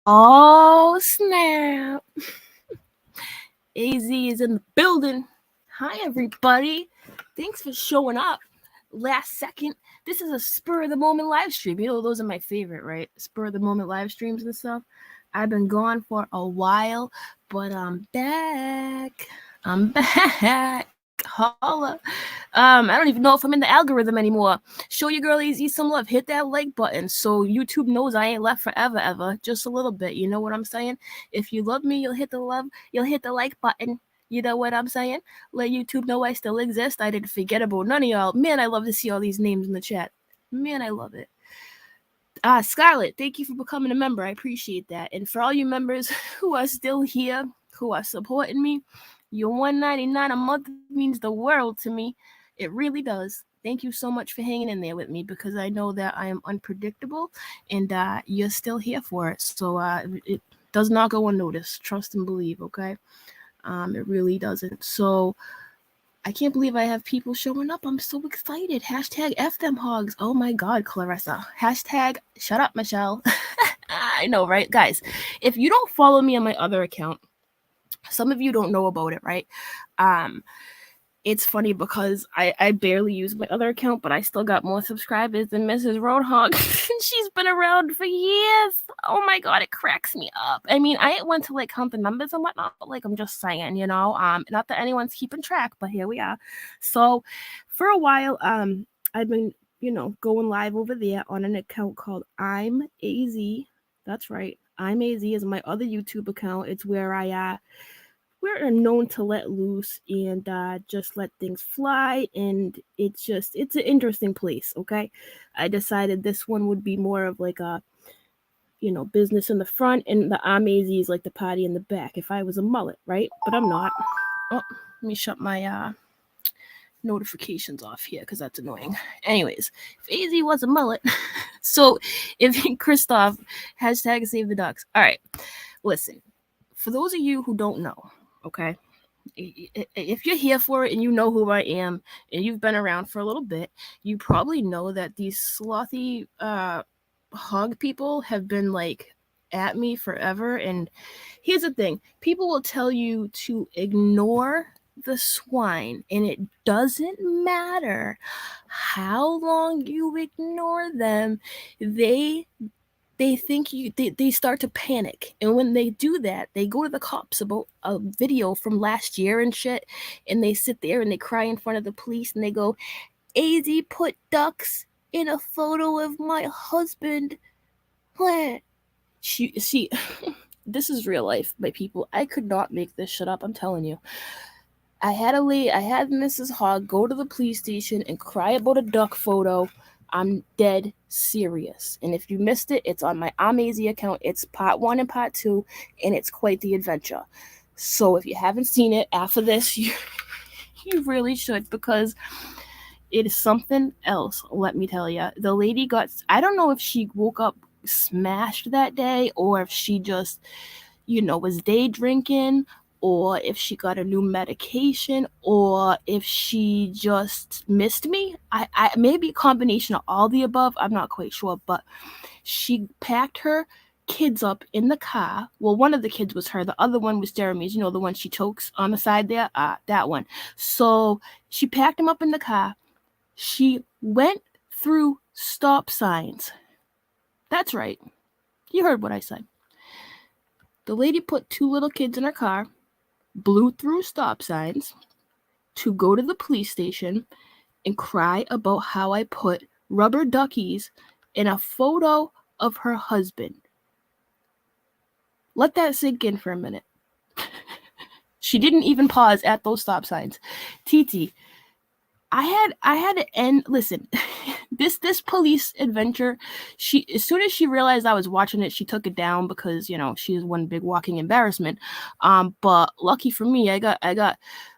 Oh, snap. AZ is in the building. Hi, everybody. Thanks for showing up. Last second. This is a spur of the moment live stream. You know, those are my favorite, right? Spur of the moment live streams and stuff. I've been gone for a while, but I'm back. Holla. I don't even know if I'm in the algorithm anymore. Show your girl AZ some love. Hit that like button so YouTube knows I ain't left forever, ever. Just a little bit. You know what I'm saying? If you love me, you'll hit the love. You'll hit the like button. You know what I'm saying? Let YouTube know I still exist. I didn't forget about none of y'all. Man, I love to see all these names in the chat. Man, I love it. Scarlett, thank you for becoming a member. I appreciate that. And for all you members who are still here, who are supporting me, your $1.99 a month means the world to me. It really does. Thank you so much for hanging in there with me, because I know that I am unpredictable, and you're still here for it. So it does not go unnoticed. Trust and believe, okay? It really doesn't. So I can't believe I have people showing up. I'm so excited. Hashtag F them hogs. Oh my God, Clarissa. Hashtag shut up, Michelle. I know, right? Guys, if you don't follow me on my other account, some of you don't know about it, right? It's funny because I barely use my other account, but I still got more subscribers than Mrs. Roadhog. She's been around for years. Oh my God, it cracks me up. I mean, I ain't want to like count the numbers and whatnot, but like I'm just saying, you know, not that anyone's keeping track, but here we are. So for a while, I've been, you know, going live over there on an account called I'm AZ. That's right. I'm AZ is my other YouTube account. It's where we're known to let loose and just let things fly, and it's an interesting place. Okay, I decided this one would be more of like a, you know, business in the front, and the Amazy is like the party in the back. If I was a mullet, right? But I'm not. Oh, let me shut my notifications off here because that's annoying. Anyways, if AZ was a mullet, so if Christoph, hashtag save the ducks. All right, listen, for those of you who don't know, okay, if you're here for it and you know who I am and you've been around for a little bit, you probably know that these slothy hog people have been like at me forever. And here's the thing, people will tell you to ignore the swine, and it doesn't matter how long you ignore them, they think they start to panic. And when they do that, they go to the cops about a video from last year and shit, and they sit there and they cry in front of the police and they go, AZ put ducks in a photo of my husband. See, this is real life, my people. I could not make this shit up, I'm telling you. I had Mrs. Hogg go to the police station and cry about a duck photo. I'm dead serious. And if you missed it, it's on my Amazy account. It's part 1 and part 2, and it's quite the adventure. So if you haven't seen it after this, you really should, because it is something else, let me tell you. The lady I don't know if she woke up smashed that day, or if she just, you know, was day drinking, or if she got a new medication, or if she just missed me. I maybe a combination of all the above. I'm not quite sure, but she packed her kids up in the car. Well, one of the kids was her. The other one was Jeremy's, you know, the one she chokes on the side there. That one. So she packed him up in the car. She went through stop signs. That's right. You heard what I said. The lady put 2 little kids in her car, blew through stop signs to go to the police station and cry about how I put rubber duckies in a photo of her husband. Let that sink in for a minute. She didn't even pause at those stop signs. Titi, I had to end. Listen, this police adventure. As soon as she realized I was watching it, she took it down because you know she is one big walking embarrassment. But lucky for me, I got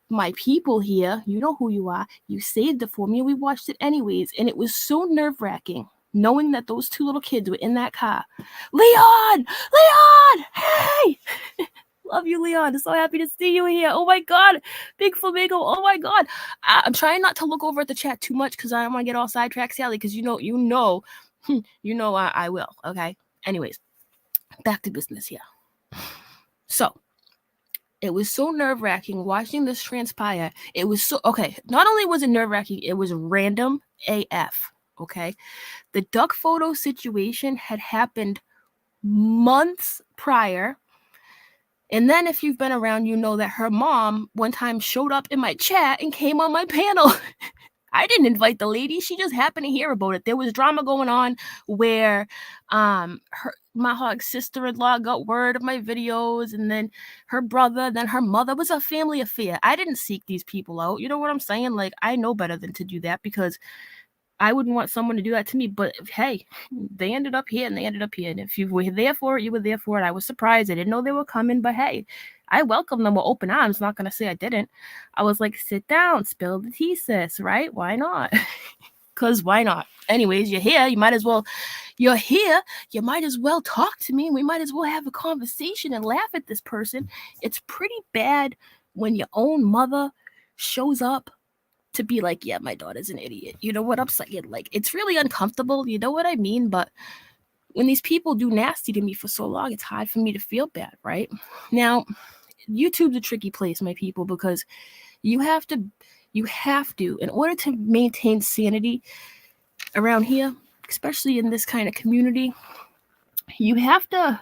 my people here. You know who you are. You saved it for me. We watched it anyways, and it was so nerve-wracking knowing that those 2 little kids were in that car. Leon, hey. Love you, Leon. I'm so happy to see you here. Oh my God. Big Flamingo. Oh my God. I'm trying not to look over at the chat too much because I don't want to get all sidetracked, Sally, because you know I will. Okay. Anyways, back to business here. So it was so nerve-wracking watching this transpire. It was so, okay. Not only was it nerve-wracking, it was random AF. Okay. The duck photo situation had happened months prior. And then if you've been around, you know that her mom one time showed up in my chat and came on my panel. I didn't invite the lady. She just happened to hear about it. There was drama going on where my hog's sister-in-law got word of my videos, and then her brother, then her mother. It was a family affair. I didn't seek these people out. You know what I'm saying? Like, I know better than to do that because I wouldn't want someone to do that to me, but hey, they ended up here and they ended up here. And if you were there for it, you were there for it. I was surprised. I didn't know they were coming, but hey, I welcomed them with open arms. Not going to say I didn't. I was like, sit down, spill the tea, sis, right? Why not? Because why not? Anyways, you're here. You're here. You might as well talk to me. We might as well have a conversation and laugh at this person. It's pretty bad when your own mother shows up to be like, yeah, my daughter's an idiot. You know what I'm saying? Like, it's really uncomfortable. You know what I mean? But when these people do nasty to me for so long, it's hard for me to feel bad, right? Now, YouTube's a tricky place, my people, because you have to, in order to maintain sanity around here, especially in this kind of community, you have to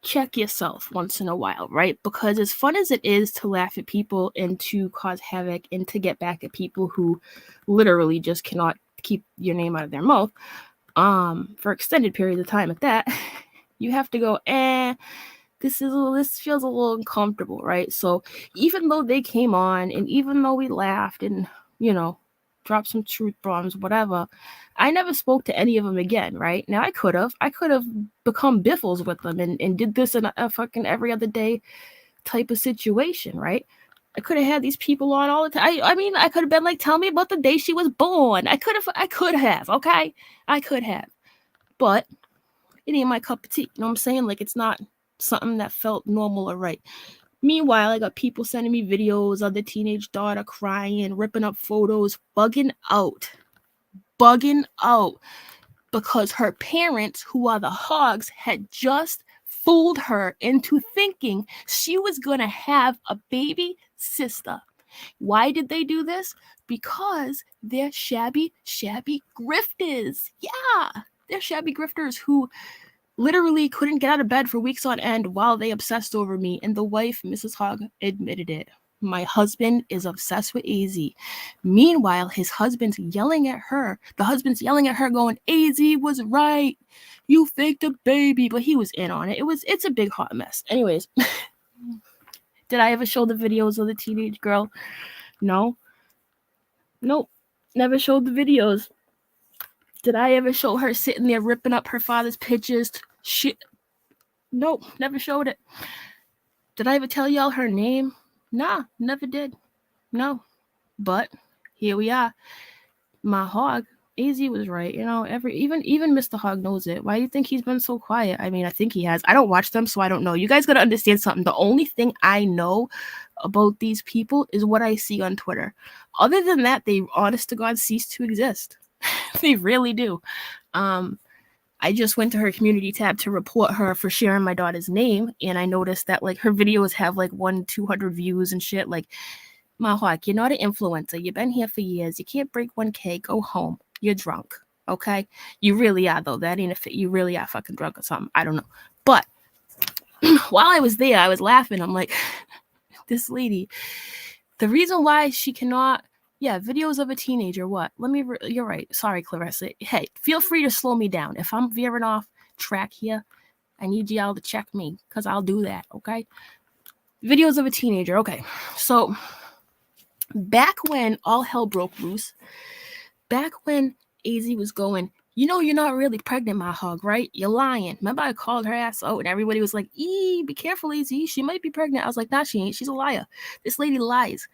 check yourself once in a while, right? Because as fun as it is to laugh at people and to cause havoc and to get back at people who literally just cannot keep your name out of their mouth, for extended periods of time at that, you have to go, this feels a little uncomfortable, right? So even though they came on and even though we laughed and, you know, dropped some truth bombs, whatever, I never spoke to any of them again, right? Now I could have become biffles with them and did this in a fucking every other day type of situation, right? I could have had these people on all the time. I mean, I could have been like, tell me about the day she was born. I could have, okay? I could have. But it ain't my cup of tea. You know what I'm saying? Like, it's not something that felt normal or right. Meanwhile, I got people sending me videos of the teenage daughter crying, ripping up photos, bugging out because her parents, who are the hogs, had just fooled her into thinking she was going to have a baby sister. Why did they do this? Because they're shabby grifters. Yeah, they're shabby grifters who literally couldn't get out of bed for weeks on end while they obsessed over me. And the wife, Mrs. Hogg, admitted it. My husband is obsessed with AZ. Meanwhile, his husband's yelling at her. The husband's yelling at her going, AZ was right. You faked a baby. But he was in on it. It's a big hot mess. Anyways, did I ever show the videos of the teenage girl? No. Nope. Never showed the videos. Did I ever show her sitting there ripping up her father's pictures? Shit. Nope, never showed it. Did I ever tell y'all her name? Nah, never did. No. But here we are. My hog, AZ was right. You know, even Mr. Hog knows it. Why do you think he's been so quiet? I mean, I think he has. I don't watch them, so I don't know. You guys got to understand something. The only thing I know about these people is what I see on Twitter. Other than that, they honest to God cease to exist. They really do. I just went to her community tab to report her for sharing my daughter's name, and I noticed that like her videos have like 200 views and shit. Like, Mahawk, you're not an influencer. You've been here for years. You can't break 1K. Go home. You're drunk. Okay? You really are, though. That ain't a fit. You really are fucking drunk or something. I don't know. But while I was there, I was laughing. I'm like, this lady, the reason why she cannot, videos of a teenager, what? You're right. Sorry, Clarissa. Hey, feel free to slow me down. If I'm veering off track here, I need y'all to check me, because I'll do that, okay? Videos of a teenager. Okay. So, back when all hell broke loose, back when AZ was going, you're not really pregnant, my hog, right? You're lying. Remember I called her ass out and everybody was like, be careful, AZ. She might be pregnant. I was like, nah, she ain't. She's a liar. This lady lies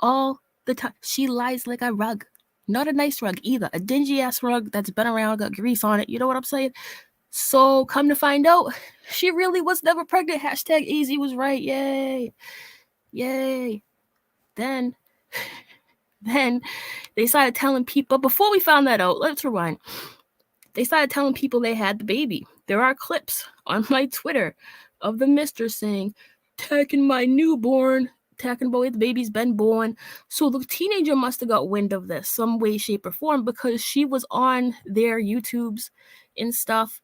all the time. She lies like a rug. Not a nice rug either. A dingy ass rug that's been around, got grease on it. You know what I'm saying? So come to find out, she really was never pregnant. Hashtag AZ was right. Yay. Yay. Then they started telling people, before we found that out, let's rewind. They started telling people they had the baby. There are clips on my Twitter of the mister saying, "Attacking my newborn, attacking boy, the baby's been born." So the teenager must have got wind of this some way, shape, or form, because she was on their YouTubes and stuff,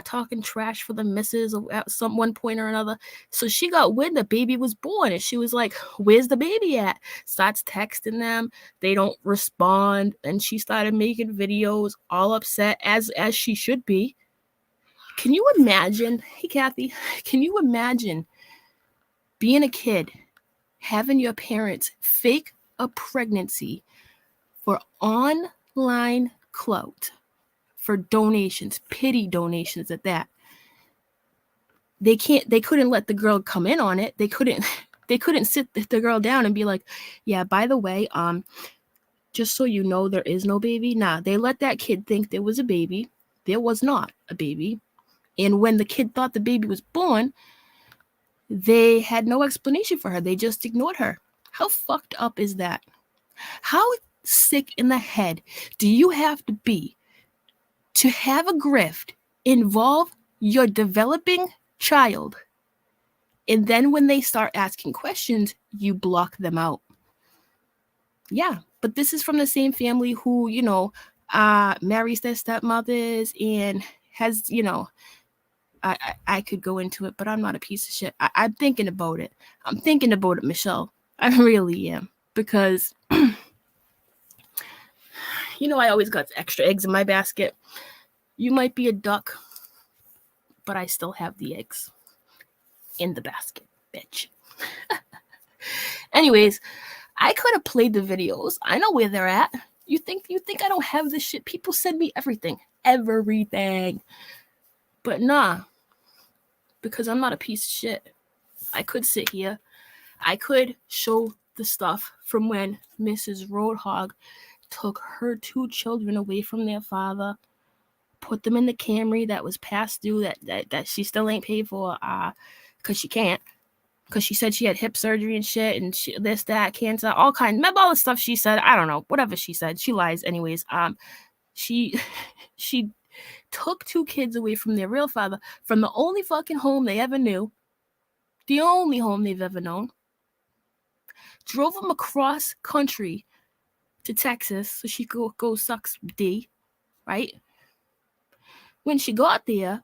talking trash for the missus at one point or another. So she got wind the baby was born, and she was like, "Where's the baby at?" Starts texting them. They don't respond, and she started making videos all upset, as she should be. Can you imagine? Hey, Kathy, can you imagine being a kid, having your parents fake a pregnancy for online clout, for donations, pity donations at that? They couldn't let the girl come in on it. They couldn't sit the girl down and be like, "Yeah, by the way, just so you know, there is no baby." Nah, they let that kid think there was a baby. There was not a baby. And when the kid thought the baby was born, they had no explanation for her. They just ignored her. How fucked up is that? How sick in the head do you have to be to have a grift involve your developing child, and then when they start asking questions, you block them out? Yeah, but this is from the same family who, marries their stepmothers and has, I could go into it, but I'm not a piece of shit. I'm thinking about it. I'm thinking about it, Michelle. I really am. Because, I always got extra eggs in my basket. You might be a duck, but I still have the eggs in the basket, bitch. Anyways, I could have played the videos. I know where they're at. You think I don't have this shit? People send me everything. Everything. But nah. Because I'm not a piece of shit. I could sit here. I could show the stuff from when Mrs. Roadhog took her 2 children away from their father, put them in the Camry that was past due, that she still ain't paid for, because she can't. Because she said she had hip surgery and shit, and this, that, cancer, all kinds. Remember all the stuff she said? I don't know. Whatever she said. She lies. Anyways, she took 2 kids away from their real father, from the only fucking home they ever knew, the only home they've ever known, drove them across country to Texas so she could go suck D, right? When she got there,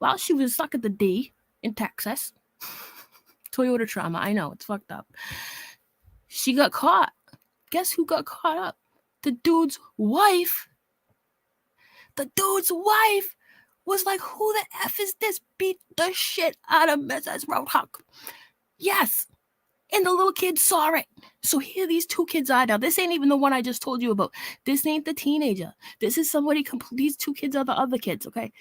while she was sucking the D in Texas, Toyota trauma, I know, it's fucked up, she got caught. Guess who got caught up? The dude's wife. The dude's wife was like, "Who the F is this?" Beat the shit out of Mrs. Roadhog. Yes. And the little kid saw it. So here these 2 kids are now. This ain't even the one I just told you about. This ain't the teenager. This is somebody these 2 kids are the other kids, okay?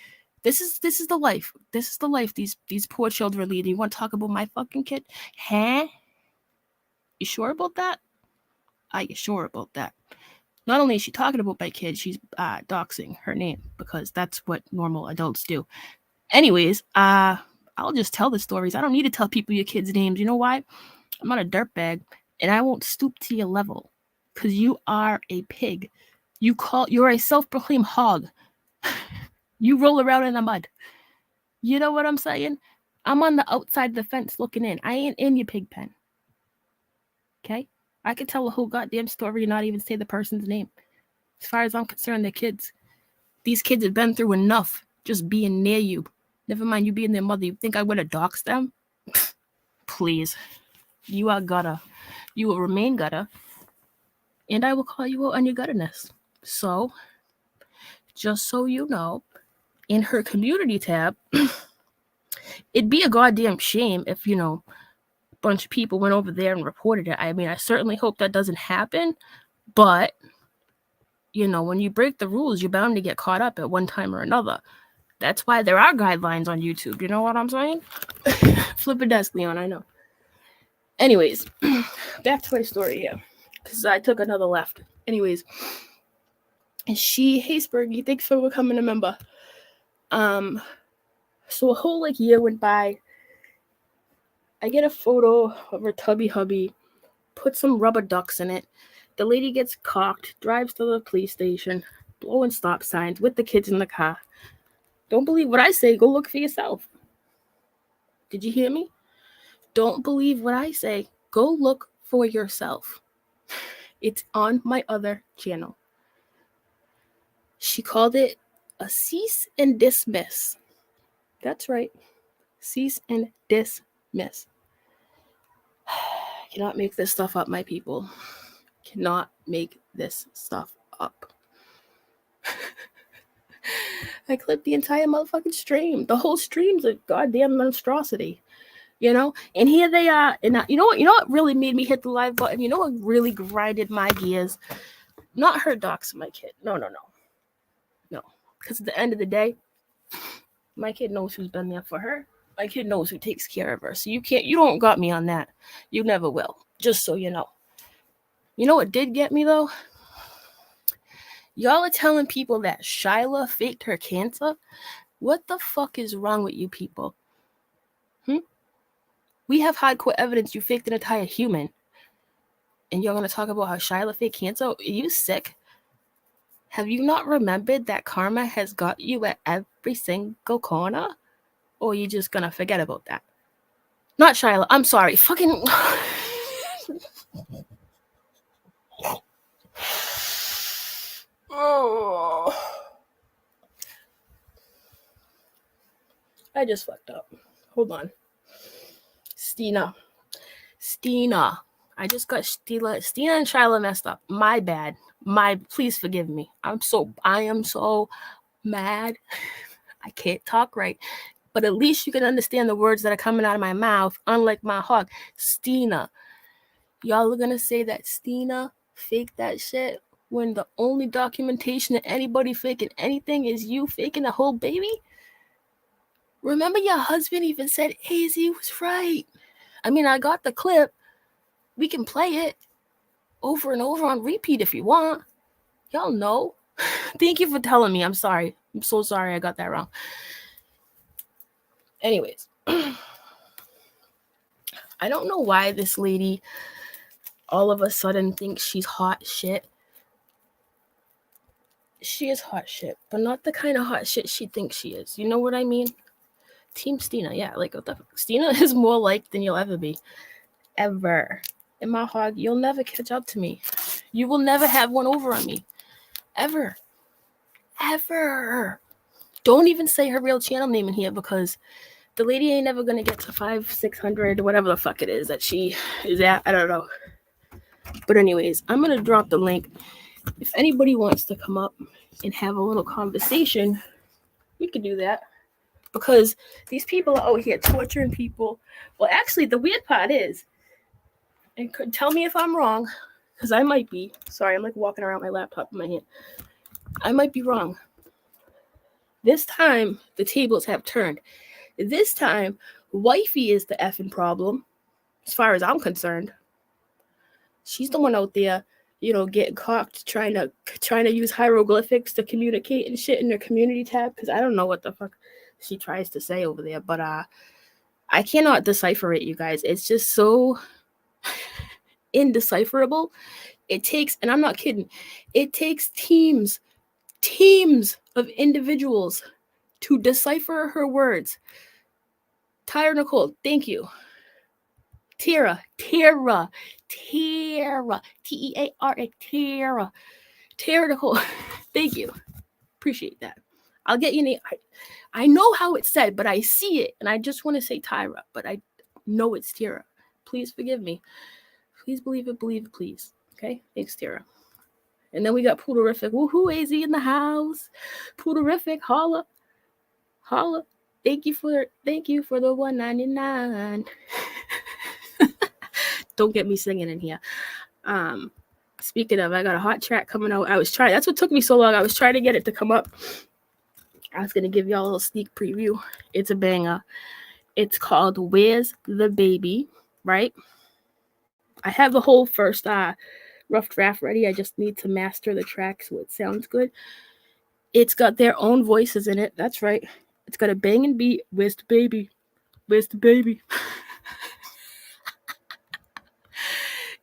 This is the life. This is the life these poor children lead. You want to talk about my fucking kid? Huh? You sure about that? Are you sure about that? Not only is she talking about my kid, she's doxing her name, because that's what normal adults do. Anyways, I'll just tell the stories. I don't need to tell people your kids' names. You know why? I'm not a dirtbag, and I won't stoop to your level, because you are a pig. You're a self-proclaimed hog. You roll around in the mud. You know what I'm saying? I'm on the outside of the fence looking in. I ain't in your pig pen. Okay? I could tell a whole goddamn story and not even say the person's name. As far as I'm concerned, they're kids. These kids have been through enough just being near you. Never mind you being their mother. You think I would have doxed them? Please. You are gutter. You will remain gutter. And I will call you out on your gutterness. So, just so you know, in her community tab, it'd be a goddamn shame if, a bunch of people went over there and reported it. I mean, I certainly hope that doesn't happen. But, when you break the rules, you're bound to get caught up at one time or another. That's why there are guidelines on YouTube. You know what I'm saying? Flip a desk, Leon, I know. Anyways, back to my story here. Because I took another left. Anyways, hey Spurgy, thanks for becoming a member. So a whole year went by. I get a photo of her tubby hubby, put some rubber ducks in it. The lady gets cocked, drives to the police station, blowing stop signs with the kids in the car. Don't believe what I say, go look for yourself. Did you hear me? Don't believe what I say, go look for yourself. It's on my other channel. She called it a cease and dismiss. That's right. Cease and dismiss. Cannot make this stuff up, my people. Cannot make this stuff up. I clipped the entire motherfucking stream. The whole stream's a goddamn monstrosity. And here they are. And you know what really made me hit the live button? You know what really grinded my gears? Not her doxing my kid. No. Because at the end of the day, my kid knows who's been there for her. My kid knows who takes care of her. So you don't got me on that. You never will. Just so you know. You know what did get me though? Y'all are telling people that Shyla faked her cancer? What the fuck is wrong with you people? We have hardcore evidence you faked an entire human. And you're going to talk about how Shyla faked cancer? Are you sick? Have you not remembered that karma has got you at every single corner? Or are you just going to forget about that? Not Shyla. I'm sorry. Fucking... Oh. I just fucked up. Hold on. Stina. I just got Stina and Shyla messed up. My bad. Please forgive me. I am so mad. I can't talk right. But at least you can understand the words that are coming out of my mouth, unlike my hog. Stina. Y'all are gonna say that Stina faked that shit when the only documentation of anybody faking anything is you faking a whole baby? Remember your husband even said AZ was right. I mean, I got the clip. We can play it over and over on repeat if you want. Y'all know. Thank you for telling me. I'm sorry. I'm so sorry I got that wrong. Anyways. I don't know why this lady all of a sudden thinks she's hot shit. She is hot shit, but not the kind of hot shit she thinks she is. You know what I mean? Team Stina, yeah. What the fuck? Stina is more liked than you'll ever be. Ever. In my hog, you'll never catch up to me. You will never have one over on me. Ever. Don't even say her real channel name in here because the lady ain't never gonna get to 500-600, whatever the fuck it is that she is at. I don't know. But anyways, I'm gonna drop the link. If anybody wants to come up and have a little conversation, we could do that. Because these people are out here torturing people. Well, actually, the weird part is, and tell me if I'm wrong, because I might be. Sorry, I'm walking around my laptop in my hand. I might be wrong. This time, the tables have turned. This time, wifey is the effing problem, as far as I'm concerned. She's the one out there, getting cocked, trying to use hieroglyphics to communicate and shit in her community tab, because I don't know what the fuck she tries to say over there, but I cannot decipher it, you guys. It's just so indecipherable. It takes, and I'm not kidding, it takes teams of individuals to decipher her words. Tyra Nicole, thank you. Tara, T-E-A-R-A, Tara. Tara Nicole, thank you. Appreciate that. I'll get your name. I know how it's said, but I see it, and I just want to say Tyra, but I know it's Tara. Please forgive me. Please believe it, please. Okay? Thanks, Tara. And then we got Poodlerific. Woohoo, AZ in the house. Poodlerific, holla. Holla. Thank you for the $1.99. Don't get me singing in here. Speaking of, I got a hot track coming out. That's what took me so long. I was trying to get it to come up. I was gonna give y'all a little sneak preview. It's a banger. It's called Where's the Baby, right? I have the whole first rough draft ready. I just need to master the track so it sounds good. It's got their own voices in it. That's right. It's got a banging beat. Where's the baby? Where's the baby?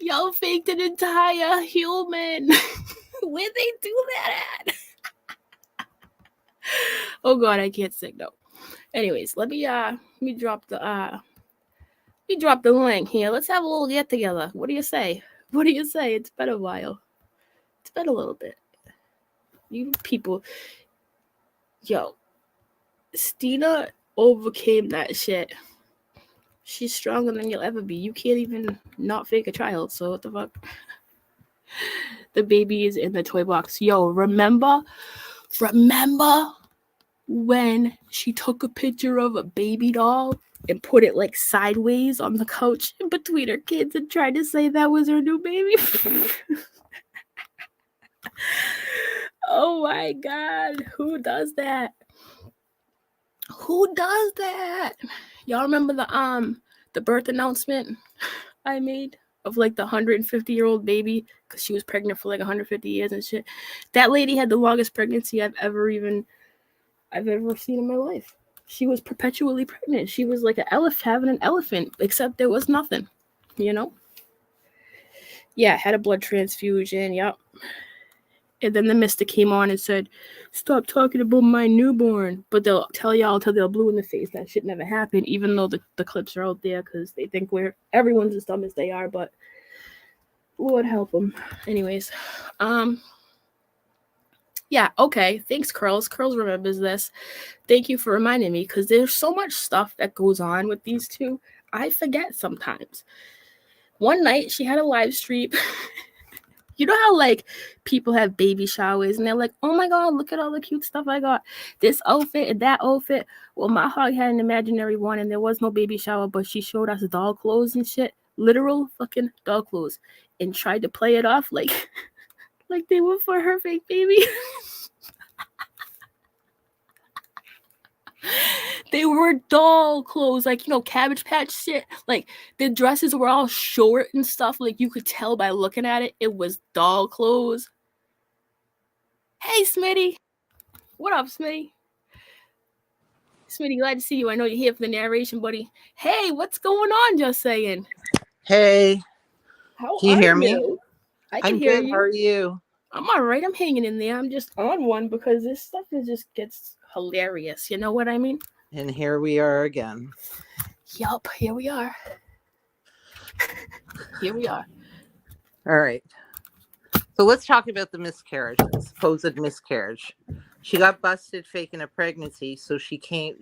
Y'all faked an entire human. Where'd they do that at? Oh God, I can't sing though. Anyways, let me drop the link here. Let's have a little get together. What do you say? What do you say? It's been a while. It's been a little bit. You people, yo, Stina overcame that shit. She's stronger than you'll ever be. You can't even not fake a child. So what the fuck? The baby is in the toy box. Yo, remember when she took a picture of a baby doll and put it like sideways on the couch in between her kids and tried to say that was her new baby? Oh my God, who does that? Who does that? Y'all remember the birth announcement I made of like the 150-year-old baby because she was pregnant for like 150 years and shit? That lady had the longest pregnancy I've ever seen in my life. She was perpetually pregnant. She was like having an elephant, except there was nothing, you know? Yeah, had a blood transfusion, yep. And then the mister came on and said, stop talking about my newborn. But they'll tell y'all till they're blue in the face that shit never happened, even though the clips are out there because they think everyone's as dumb as they are, but Lord help them. Anyways, yeah, okay. Thanks, Curls. Curls remembers this. Thank you for reminding me because there's so much stuff that goes on with these two. I forget sometimes. One night she had a live stream. You know how like people have baby showers and they're like, oh my God, look at all the cute stuff I got. This outfit and that outfit. Well, my hog had an imaginary one and there was no baby shower, but she showed us doll clothes and shit. Literal fucking doll clothes. And tried to play it off like they were for her fake baby. They were doll clothes, like, you know, Cabbage Patch shit. Like, the dresses were all short and stuff. Like, you could tell by looking at it, it was doll clothes. Hey, Smitty. What up, Smitty? Smitty, glad to see you. I know you're here for the narration, buddy. Hey, what's going on, just saying? Hey. How can you hear me? I can hear good. you. How are you? I'm all right. I'm hanging in there. I'm just on one because this stuff just gets hilarious. You know what I mean? And here we are again. Yup, here we are. Here we are. All right. So let's talk about the miscarriage, the supposed miscarriage. She got busted faking a pregnancy, so she tried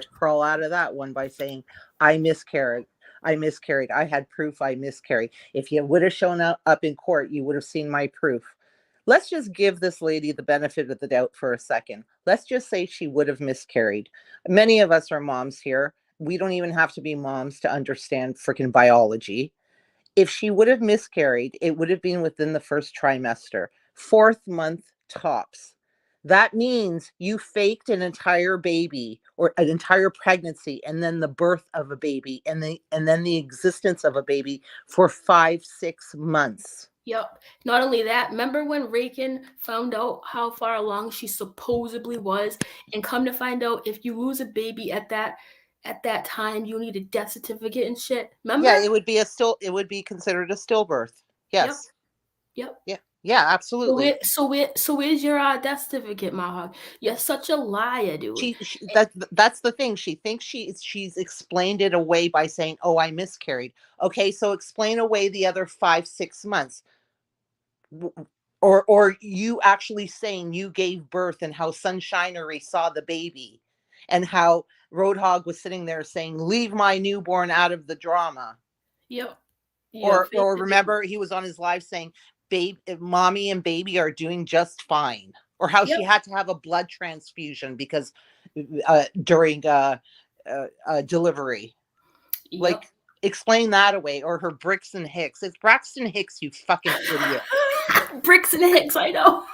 to crawl out of that one by saying, I miscarried. I had proof I miscarried. If you would have shown up in court, you would have seen my proof. Let's just give this lady the benefit of the doubt for a second. Let's just say she would have miscarried. Many of us are moms here. We don't even have to be moms to understand freaking biology. If she would have miscarried, it would have been within the first trimester, 4th month tops. That means you faked an entire baby or an entire pregnancy and then the birth of a baby and then the existence of a baby for 5-6 months. Yep. Not only that, remember when Rakin found out how far along she supposedly was, and come to find out if you lose a baby at that time, you need a death certificate and shit. Remember? Yeah, it would be considered a stillbirth. Yes. Yep. Yeah. Yeah, So absolutely. where's your death certificate, Mahog? You're such a liar, dude. That's the thing. She thinks she's explained it away by saying, "Oh, I miscarried." Okay, so explain away the other 5 6 months, or you actually saying you gave birth and how Sunshinery saw the baby, and how Roadhog was sitting there saying, "Leave my newborn out of the drama." Yep. You're fake Or the news. remember he was on his live saying, "Babe, mommy and baby are doing just fine." Or how she Yep. had to have a blood transfusion because during delivery. Yep. Like, explain that away. Or her Braxton Hicks. It's Braxton Hicks, you fucking idiot. Bricks and Hicks, I know.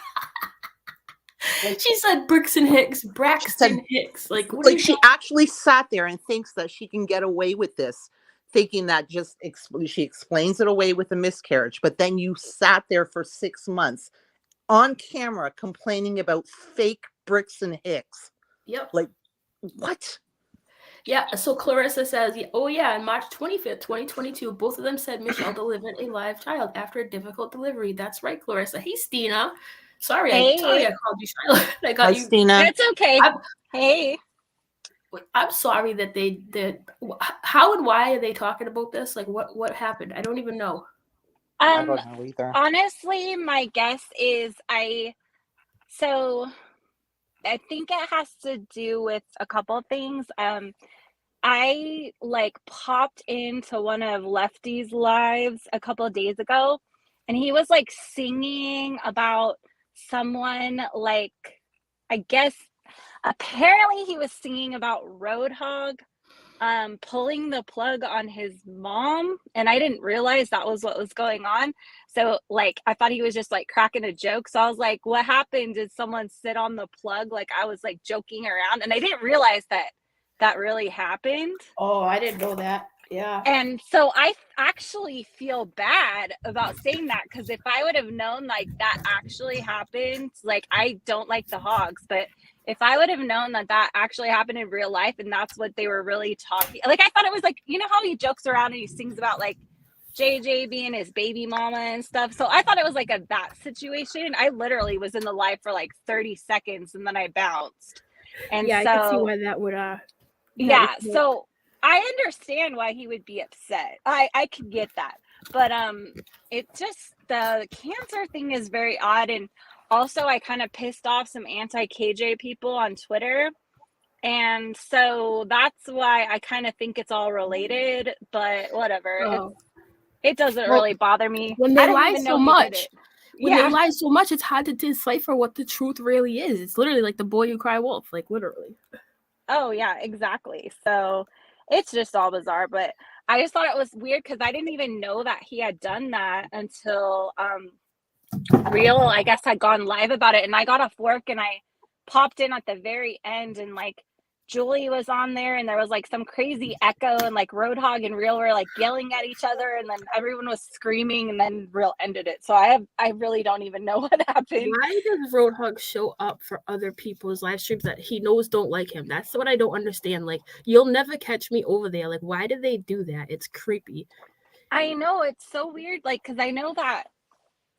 Like, She said Bricks and Hicks, she said, Braxton Hicks. Like, what are like you she talking? actually sat there and thinks that she can get away with this, thinking that just she explains it away with a miscarriage. But then you sat there for 6 months on camera complaining about fake Bricks and Hicks. Yep. Like, what? Yeah, so Clarissa says, oh yeah, on March 25th, 2022, both of them said Michelle delivered a live child after a difficult delivery. That's right, Clarissa. Hey, Stina. Sorry, I Hey, called you Charlotte. I Hi, got you. Stina. it's okay. I'm, Hey, I'm sorry that they did. How and why are they talking about this? Like, what happened? I don't even know. I um, don't know either. honestly, my guess is so I think it has to do with a couple things. I like popped into one of Lefty's lives a couple of days ago, and he was like singing about someone, like, I guess apparently he was singing about Roadhog pulling the plug on his mom, and I didn't realize that was what was going on. So like I thought he was just like cracking a joke. So I was like, what happened? Did someone sit on the plug? Like I was like joking around, and I didn't realize that that really happened. Oh, I didn't know that. Yeah. And so I actually feel bad about saying that, because if I would have known like that actually happened, like I don't like the hogs, but if I would have known that that actually happened in real life and that's what they were really talking, like I thought it was like, you know how he jokes around and he sings about like JJ being his baby mama and stuff. So I thought it was like a that situation. I literally was in the live for like 30 seconds and then I bounced. And Yeah, I could see so why that would yeah, so I understand why he would be upset. I could get that. But it just, the cancer thing is very odd, and also I kind of pissed off some anti-KJ people on Twitter. And so that's why I kind of think it's all related, but whatever. Oh. It doesn't Well, really bother me. when I they didn't lie even so know he did much, it. Yeah. it's hard to decipher what the truth really is. It's literally like the boy who cry wolf, like literally. Oh yeah, exactly. So it's just all bizarre, but I just thought it was weird because I didn't even know that he had done that until Real, I guess, had gone live about it, and I got off work and I popped in at the very end, and like Julie was on there, and there was like some crazy echo, and like Roadhog and Real were like yelling at each other, and then everyone was screaming, and then Real ended it. So I really don't even know what happened. Why does Roadhog show up for other people's live streams that he knows don't like him? That's what I don't understand. Like, you'll never catch me over there. Like, why do they do that? It's creepy. I know, it's so weird, like, because I know that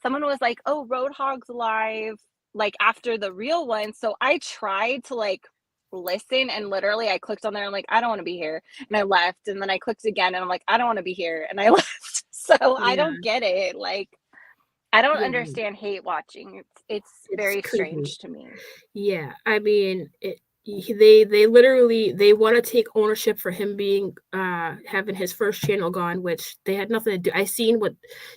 someone was like, oh, Roadhog's live, like after the Real one. So I tried to like listen, and literally I clicked on there and like, I don't want to be here. And I left. And then I clicked again and I'm like, I don't want to be here. And I left. So I Yeah, don't get it. Like, I don't yeah, understand hate watching. It's it's very creepy. strange to me. Yeah, I mean, they literally they want to take ownership for him being having his first channel gone, which they had nothing to do. I seen what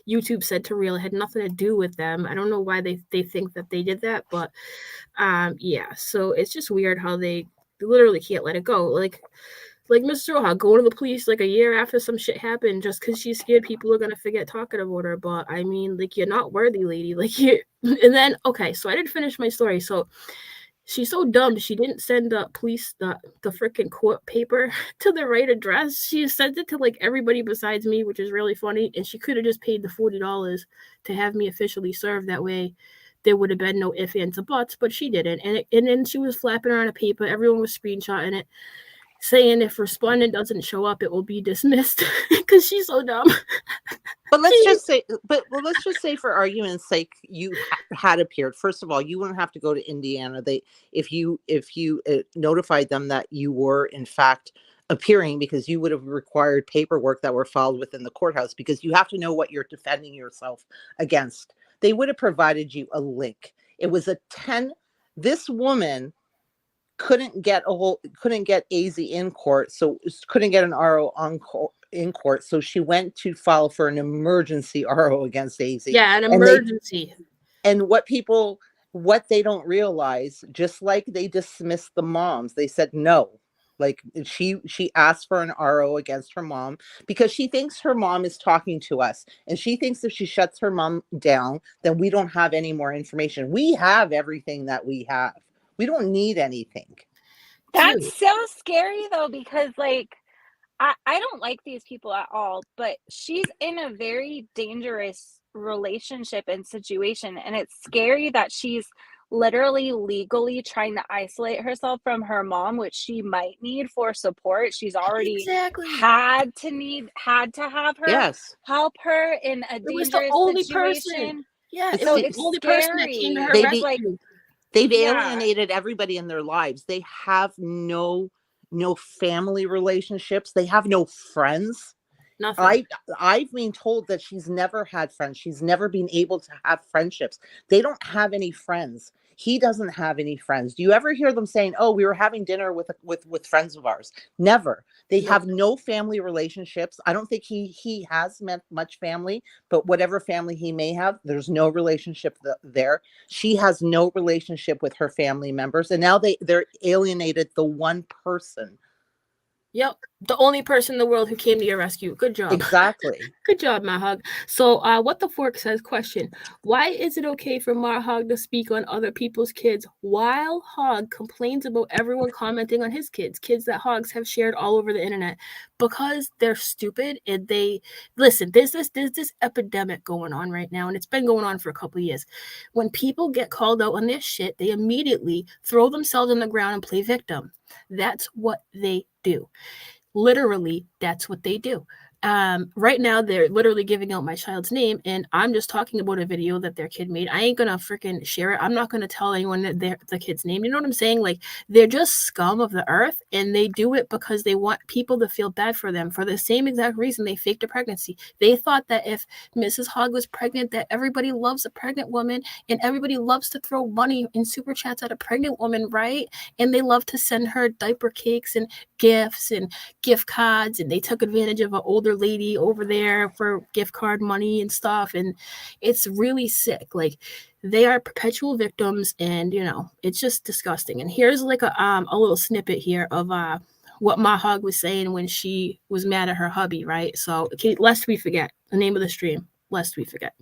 YouTube said to Real. It had nothing to do with them. I don't know why they think that they did that, but yeah. So it's just weird how they literally can't let it go. Like Mr. Roha going to the police like a year after some shit happened just because she's scared people are gonna forget talking about her. But I mean, like, you're not worthy, lady. Like, you. And then okay, so I didn't finish my story. So she's so dumb. She didn't send the police the freaking court paper to the right address. She sent it to like everybody besides me, which is really funny. And she could have just paid the $40 to have me officially served. That way, there would have been no ifs, ands, or buts. But she didn't. And then she was flapping around a paper. Everyone was screenshotting it. saying if respondent doesn't show up, it will be dismissed because she's so dumb. But let's just say, for argument's sake, you had appeared. First of all, you wouldn't have to go to Indiana. If you notified them that you were in fact appearing, because you would have required paperwork that were filed within the courthouse, because you have to know what you're defending yourself against. They would have provided you a link. It was this woman couldn't get AZ in court, so couldn't get an RO in court, so she went to file for an emergency RO against AZ. Yeah, an emergency. And what they don't realize, just like they dismissed the moms, they said no. Like she asked for an RO against her mom because she thinks her mom is talking to us, and she thinks if she shuts her mom down, then we don't have any more information. We have everything that we have. We don't need anything. That's so scary though, because like I don't like these people at all, but she's in a very dangerous relationship and situation, and it's scary that she's literally legally trying to isolate herself from her mom, which she might need for support. She's already had to have her help her in a dangerous situation. Yeah, so it's the only person that came to her rescue. They've alienated everybody in their lives. They have no family relationships. They have no friends. Nothing. I've been told that she's never had friends. She's never been able to have friendships. They don't have any friends. He doesn't have any friends. Do you ever hear them saying, "Oh, we were having dinner with friends of ours"? Never. They have no family relationships. I don't think he has met much family, but whatever family he may have, there's no relationship there. She has no relationship with her family members, and now they're alienated the one person. Yep. The only person in the world who came to your rescue. Good job. Exactly. Good job, Mahog. So What the Fork says, question. Why is it okay for Mahog to speak on other people's kids while Hog complains about everyone commenting on his kids that Hogs have shared all over the internet? Because they're stupid and listen, there's this epidemic going on right now, and it's been going on for a couple of years. When people get called out on their shit, they immediately throw themselves on the ground and play victim. That's what they do. Literally, that's what they do. Right now, they're literally giving out my child's name, and I'm just talking about a video that their kid made. I ain't gonna freaking share it. I'm not gonna tell anyone that they're the kid's name. You know what I'm saying? Like, they're just scum of the earth, and they do it because they want people to feel bad for them for the same exact reason they faked a pregnancy. They thought that if Mrs. Hogg was pregnant, that everybody loves a pregnant woman, and everybody loves to throw money in super chats at a pregnant woman, right? And they love to send her diaper cakes and gifts and gift cards, and they took advantage of an older lady over there for gift card money and stuff, and it's really sick. Like, they are perpetual victims, and it's just disgusting. And here's like a little snippet here of what Mahog was saying when she was mad at her hubby, right? So, lest we forget the name of the stream, lest we forget.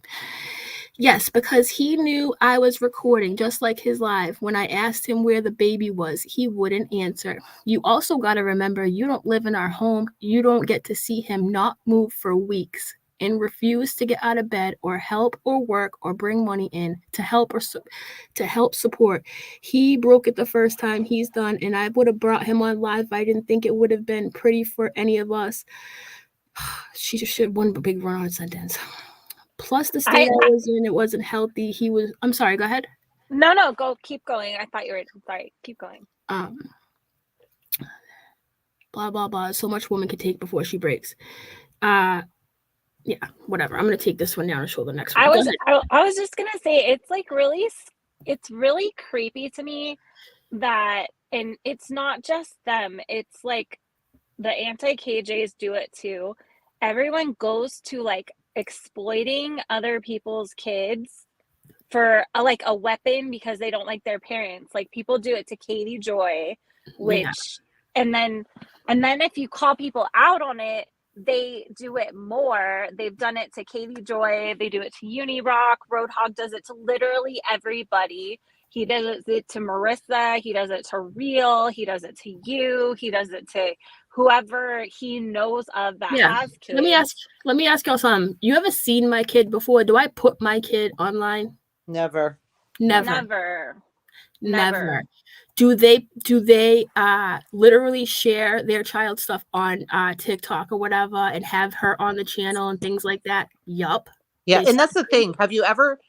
Yes, because he knew I was recording, just like his live. When I asked him where the baby was, he wouldn't answer. You also got to remember, you don't live in our home. You don't get to see him not move for weeks and refuse to get out of bed or help or work or bring money in to help support. He broke it the first time. He's done, and I would have brought him on live. I didn't think it would have been pretty for any of us. She just should have one big run-on sentence. Plus, the state I was in, it wasn't healthy. I'm sorry, go ahead. No, keep going. I thought you were, sorry, keep going. Blah, blah, blah. So much woman can take before she breaks. Yeah, whatever. I'm going to take this one down and show the next one. I was just going to say, it's like it's really creepy to me that, and it's not just them, it's like the anti-KJs do it too. Everyone goes to like exploiting other people's kids for a weapon because they don't like their parents. Like, people do it to Katie Joy, which and then if you call people out on it, they do it more. They've done it to Katie Joy, they do it to Unirock, Roadhog does it to literally everybody. He does it to Marissa, he does it to Real, he does it to you, he does it to whoever he knows of that has kids. Let me ask y'all something. You ever seen my kid before? Do I put my kid online? Never. Do Do they literally share their child stuff on TikTok or whatever and have her on the channel and things like that? Yup. Yeah, and that's the thing. Have you ever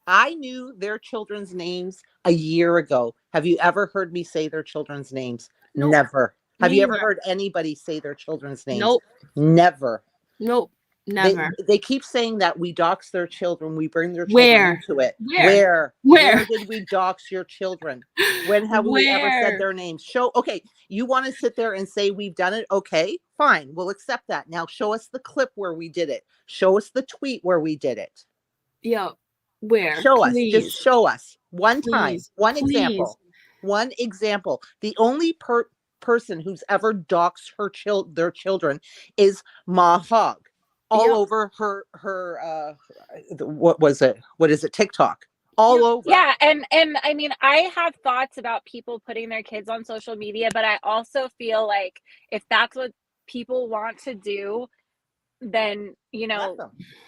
I knew their children's names a year ago. Have you ever heard me say their children's names? Nope. Never. Have Me you ever neither. heard anybody say their children's names? Nope. Never. Nope. Never. They keep saying that we dox their children, we bring their children Where? into it. Where? Where did we dox your children? When have we ever said Where? their names? Show, okay, you want to sit there and say we've done it? Okay, fine, we'll accept that. Now show us the clip where we did it. Show us the tweet where we did it. Yeah. Where? Show Please. us. Just show us. One Please. time. One Please. example. One example. The only person who's ever doxed their children is Mahog. All over her what was it? What is it? TikTok. All over. Yeah, and I mean, I have thoughts about people putting their kids on social media, but I also feel like if that's what people want to do, then, you know,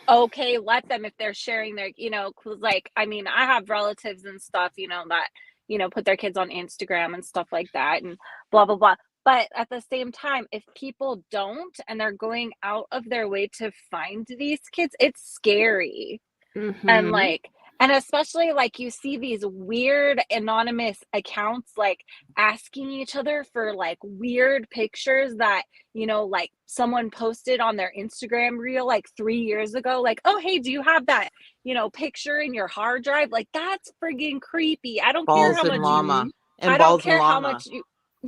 okay, let them if they're sharing their, you know, like, I mean, I have relatives and stuff, you know, that, you know, put their kids on Instagram and stuff like that and blah, blah, blah. But at the same time, if people don't and they're going out of their way to find these kids, it's scary. And like, and especially like you see these weird anonymous accounts like asking each other for like weird pictures that, you know, like someone posted on their Instagram reel like 3 years ago, like, oh, hey, do you have that, you know, picture in your hard drive? Like, that's friggin' creepy. I don't care how much I don't care how much you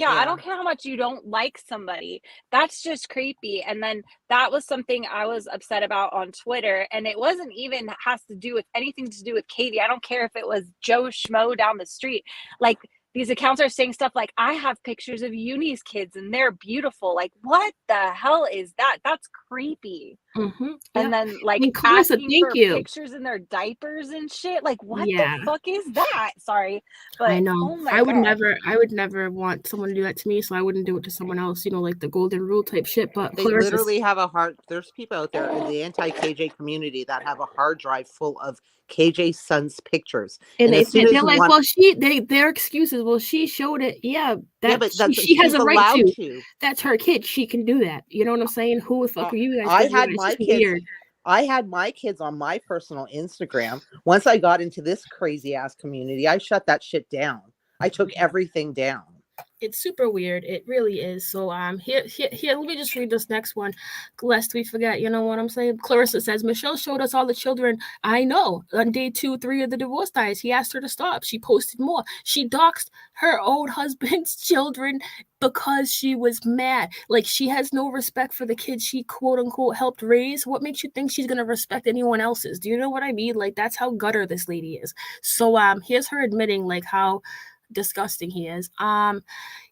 I don't care how much you don't like somebody. That's just creepy. And then that was something I was upset about on Twitter. And it wasn't even has to do with anything to do with Katie. I don't care if it was Joe Schmo down the street. Like, these accounts are saying stuff like, I have pictures of Uni's kids and they're beautiful. Like, what the hell is that? That's creepy. And then like asking for pictures in their diapers and shit. Like, what the fuck is that? Sorry, but I know. Oh my I would God. never want someone to do that to me, so I wouldn't do it to someone else, you know, like the golden rule type shit. But they literally have a hard, there's people out there in the anti-KJ community that have a hard drive full of KJ's son's pictures. And they're like, well, their excuses, well, she showed it. Yeah, but she has a right to. That's her kid. She can do that. You know what I'm saying? Who the fuck are you guys? I had my kids on my personal Instagram. Once I got into this crazy ass community, I shut that shit down. I took everything down. It's super weird. It really is. So here, let me just read this next one, lest we forget. You know what I'm saying? Clarissa says, Michelle showed us all the children I know on day 2, 3 of the divorce diets. He asked her to stop. She posted more. She doxed her old husband's children because she was mad. Like, she has no respect for the kids she quote unquote helped raise. What makes you think she's gonna respect anyone else's? Do you know what I mean? Like, that's how gutter this lady is. So here's her admitting like how disgusting he is.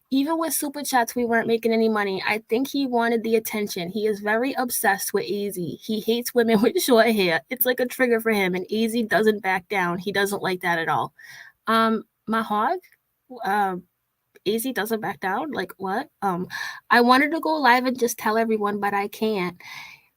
Even with super chats, we weren't making any money. I think he wanted the attention. He is very obsessed with AZ. He hates women with short hair. It's like a trigger for him, and AZ doesn't back down. He doesn't like that at all. Mahog, AZ doesn't back down. Like, what? I wanted to go live and just tell everyone, but I can't.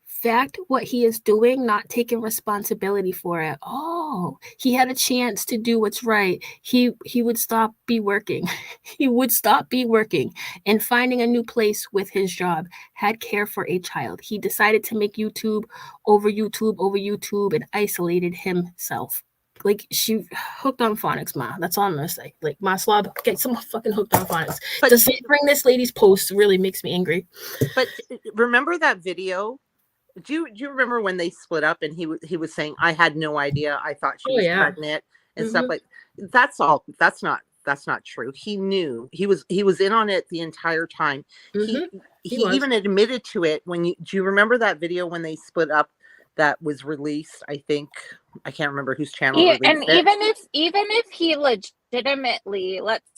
Fact, what he is doing, not taking responsibility for it. Oh, he had a chance to do what's right. He would stop be working. He would stop be working and finding a new place with his job. Had care for a child. He decided to make YouTube over YouTube and isolated himself. Like, she hooked on phonics, ma. That's all I'm gonna say. Like, my slob, get some fucking hooked on phonics. But to bring this lady's post really makes me angry. But remember that video? Do you remember when they split up and he was saying, I had no idea. I thought she was pregnant and stuff like that's all. That's not true. He knew. He was in on it the entire time. He even admitted to it do you remember that video when they split up that was released? I think I can't remember whose channel released and it. even if he legitimately, let's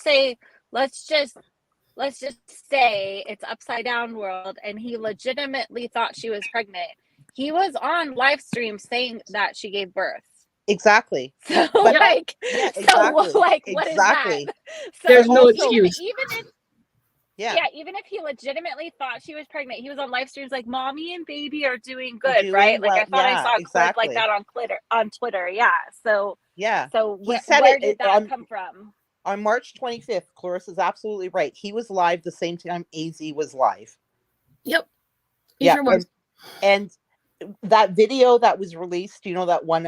just say it's upside down world and he legitimately thought she was pregnant. He was on live stream saying that she gave birth. Exactly. So what is that? So there's no excuse. Even if he legitimately thought she was pregnant, he was on live streams like, mommy and baby are doing good, right? Like, I thought I saw a clip like that on Twitter. Yeah. So where did that come from? On March 25th, Clarissa's absolutely right. He was live the same time AZ was live. Yep. He Yeah, sure was. and that video that was released, you know, that one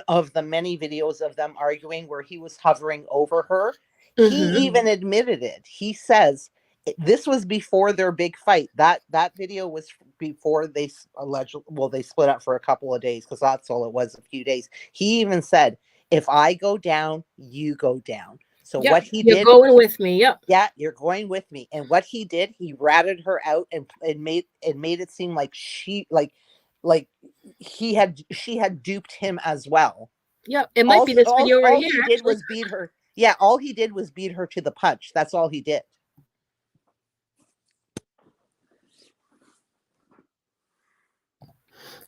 of the many videos of them arguing where he was hovering over her, he even admitted it. He says this was before their big fight. That video was before they allegedly, well, they split up for a couple of days, because that's all it was, a few days. He even said, if I go down, you go down. So Yep. what he You're did, going with me. Yep. yeah, you're going with me. And what he did, he ratted her out and made it seem like she she had duped him as well. Yep. It might be this video right here. He did was beat her. Yeah, all he did was beat her to the punch. That's all he did.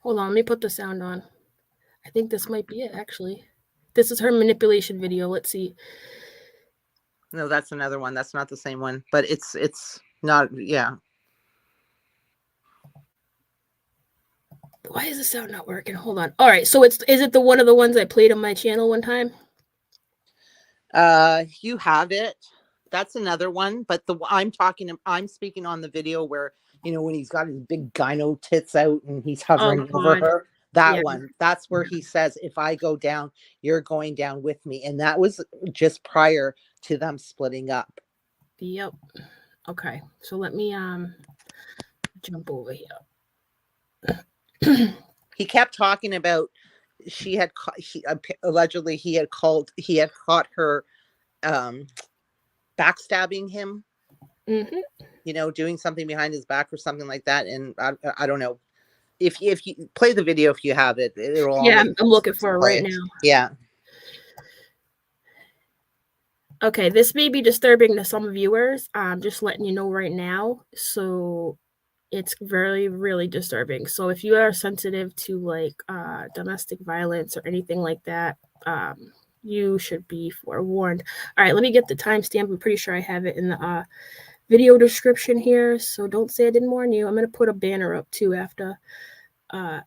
Hold on, let me put the sound on. I think this might be it, actually. This is her manipulation video. Let's see. No, that's another one. That's not the same one, but it's not. Yeah. Why is the sound not working? Hold on. All right, so is it the one of the ones I played on my channel one time? You have it. That's another one, but I'm speaking on the video where, you know, when he's got his big gyno tits out and he's hovering over her. That one. That's where he says, if I go down, you're going down with me. And that was just prior to them splitting up. Yep. Okay. So let me jump over here. He kept talking about allegedly he had caught her backstabbing him. You know, doing something behind his back or something like that. And I don't know. If you play the video, if you have it, it'll. Yeah, I'm looking for it right now. Yeah. Okay, this may be disturbing to some viewers. I'm just letting you know right now. So it's very, really disturbing. So if you are sensitive to like domestic violence or anything like that, you should be forewarned. All right, let me get the timestamp. I'm pretty sure I have it in the video description here. So don't say I didn't warn you. I'm going to put a banner up too after. Okay.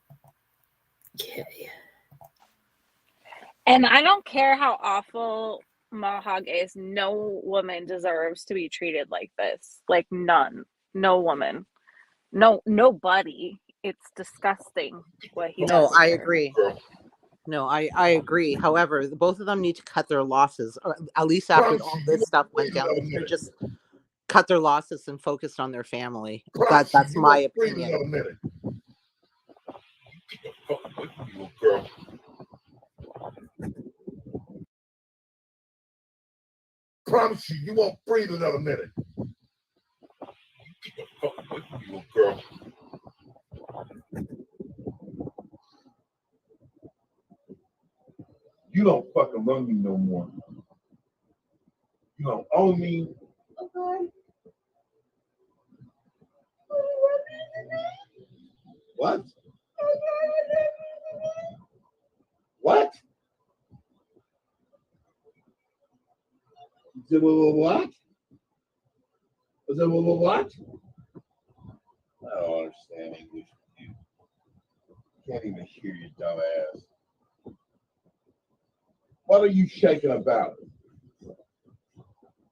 And I don't care how awful Mohawk is. No woman deserves to be treated like this. Like none. No woman. No, nobody. It's disgusting what he does. No, I agree. No, I agree. However, both of them need to cut their losses, or at least after all this stuff went down, they should just cut their losses and focus on their family. That's my opinion. Promise you won't breathe another minute. You girl. You don't fucking love me no more. You don't own me. Okay. What? What? You said, what? I said, what? I don't understand English. You can't even hear your dumb ass. What are you shaking about?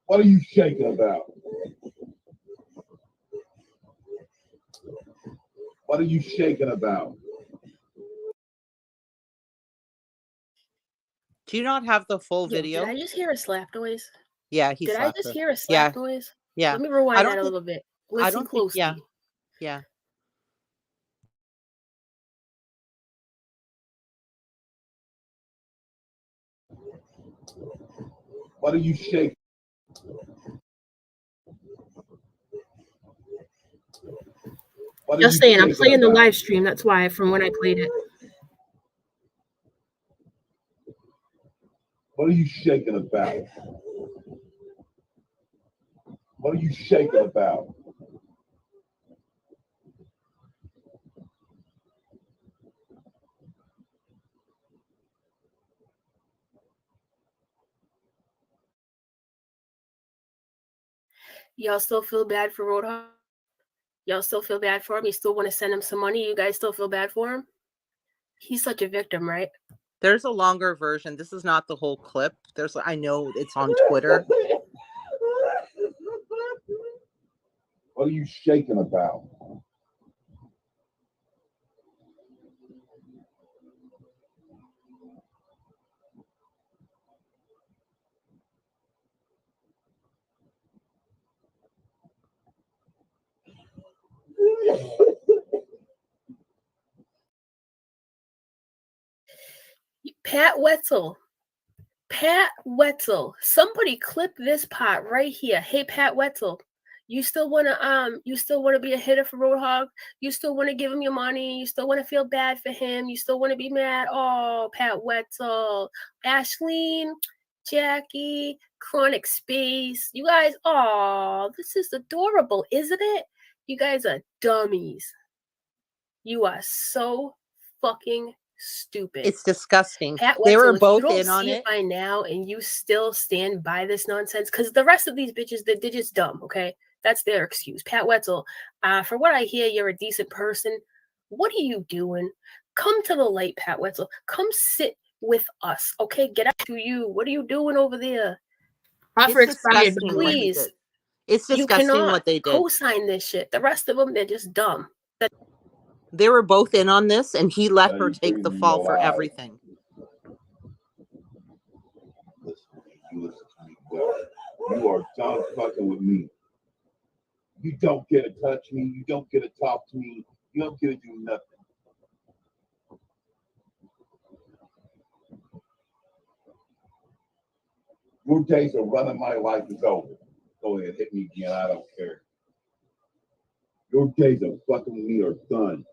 What are you shaking about? What are you shaking about? Do you not have the full video? Did I just hear a slap noise? Yeah, he did slapped I just her. hear a slap noise? Yeah. Let me rewind that a little bit. Listen closely. Yeah. What are you shaking? Just saying, I'm playing the live stream. That's why, from when I played it. What are you shaking about? What are you shaking about? Y'all still feel bad for Roadhog? Y'all still feel bad for him? You still want to send him some money? You guys still feel bad for him? He's such a victim, right? There's a longer version. This is not the whole clip. I know it's on Twitter. What are you shaking about? Pat Wetzel. Pat Wetzel. Somebody clip this part right here. Hey, Pat Wetzel. You still wanna be a hitter for Roadhog? You still wanna give him your money? You still wanna feel bad for him? You still wanna be mad? Oh, Pat Wetzel, Ashleen, Jackie, Chronic Space. You guys, oh, this is adorable, isn't it? You guys are dummies. You are so fucking stupid. It's disgusting. Pat Wetzel, they were if both you don't in on see it by now and you still stand by this nonsense, because the rest of these bitches, they're just dumb, okay? That's their excuse. Pat Wetzel, for what I hear, you're a decent person. What are you doing? Come to the light, Pat Wetzel. Come sit with us, okay? Get up to you. What are you doing over there? Offer It's expired, disgusting what he please. did. It's You disgusting cannot what they did. co-sign this shit. The rest of them, they're just dumb. They were both in on this, and he let Now her you take the bring me fall no for lies. everything. You listen to me well. You are done fucking with me. You don't get to touch me. You don't get to talk to me. You don't get to do nothing. Your days of running my life is over. Go ahead, hit me again. I don't care. Your days of fucking with me are done.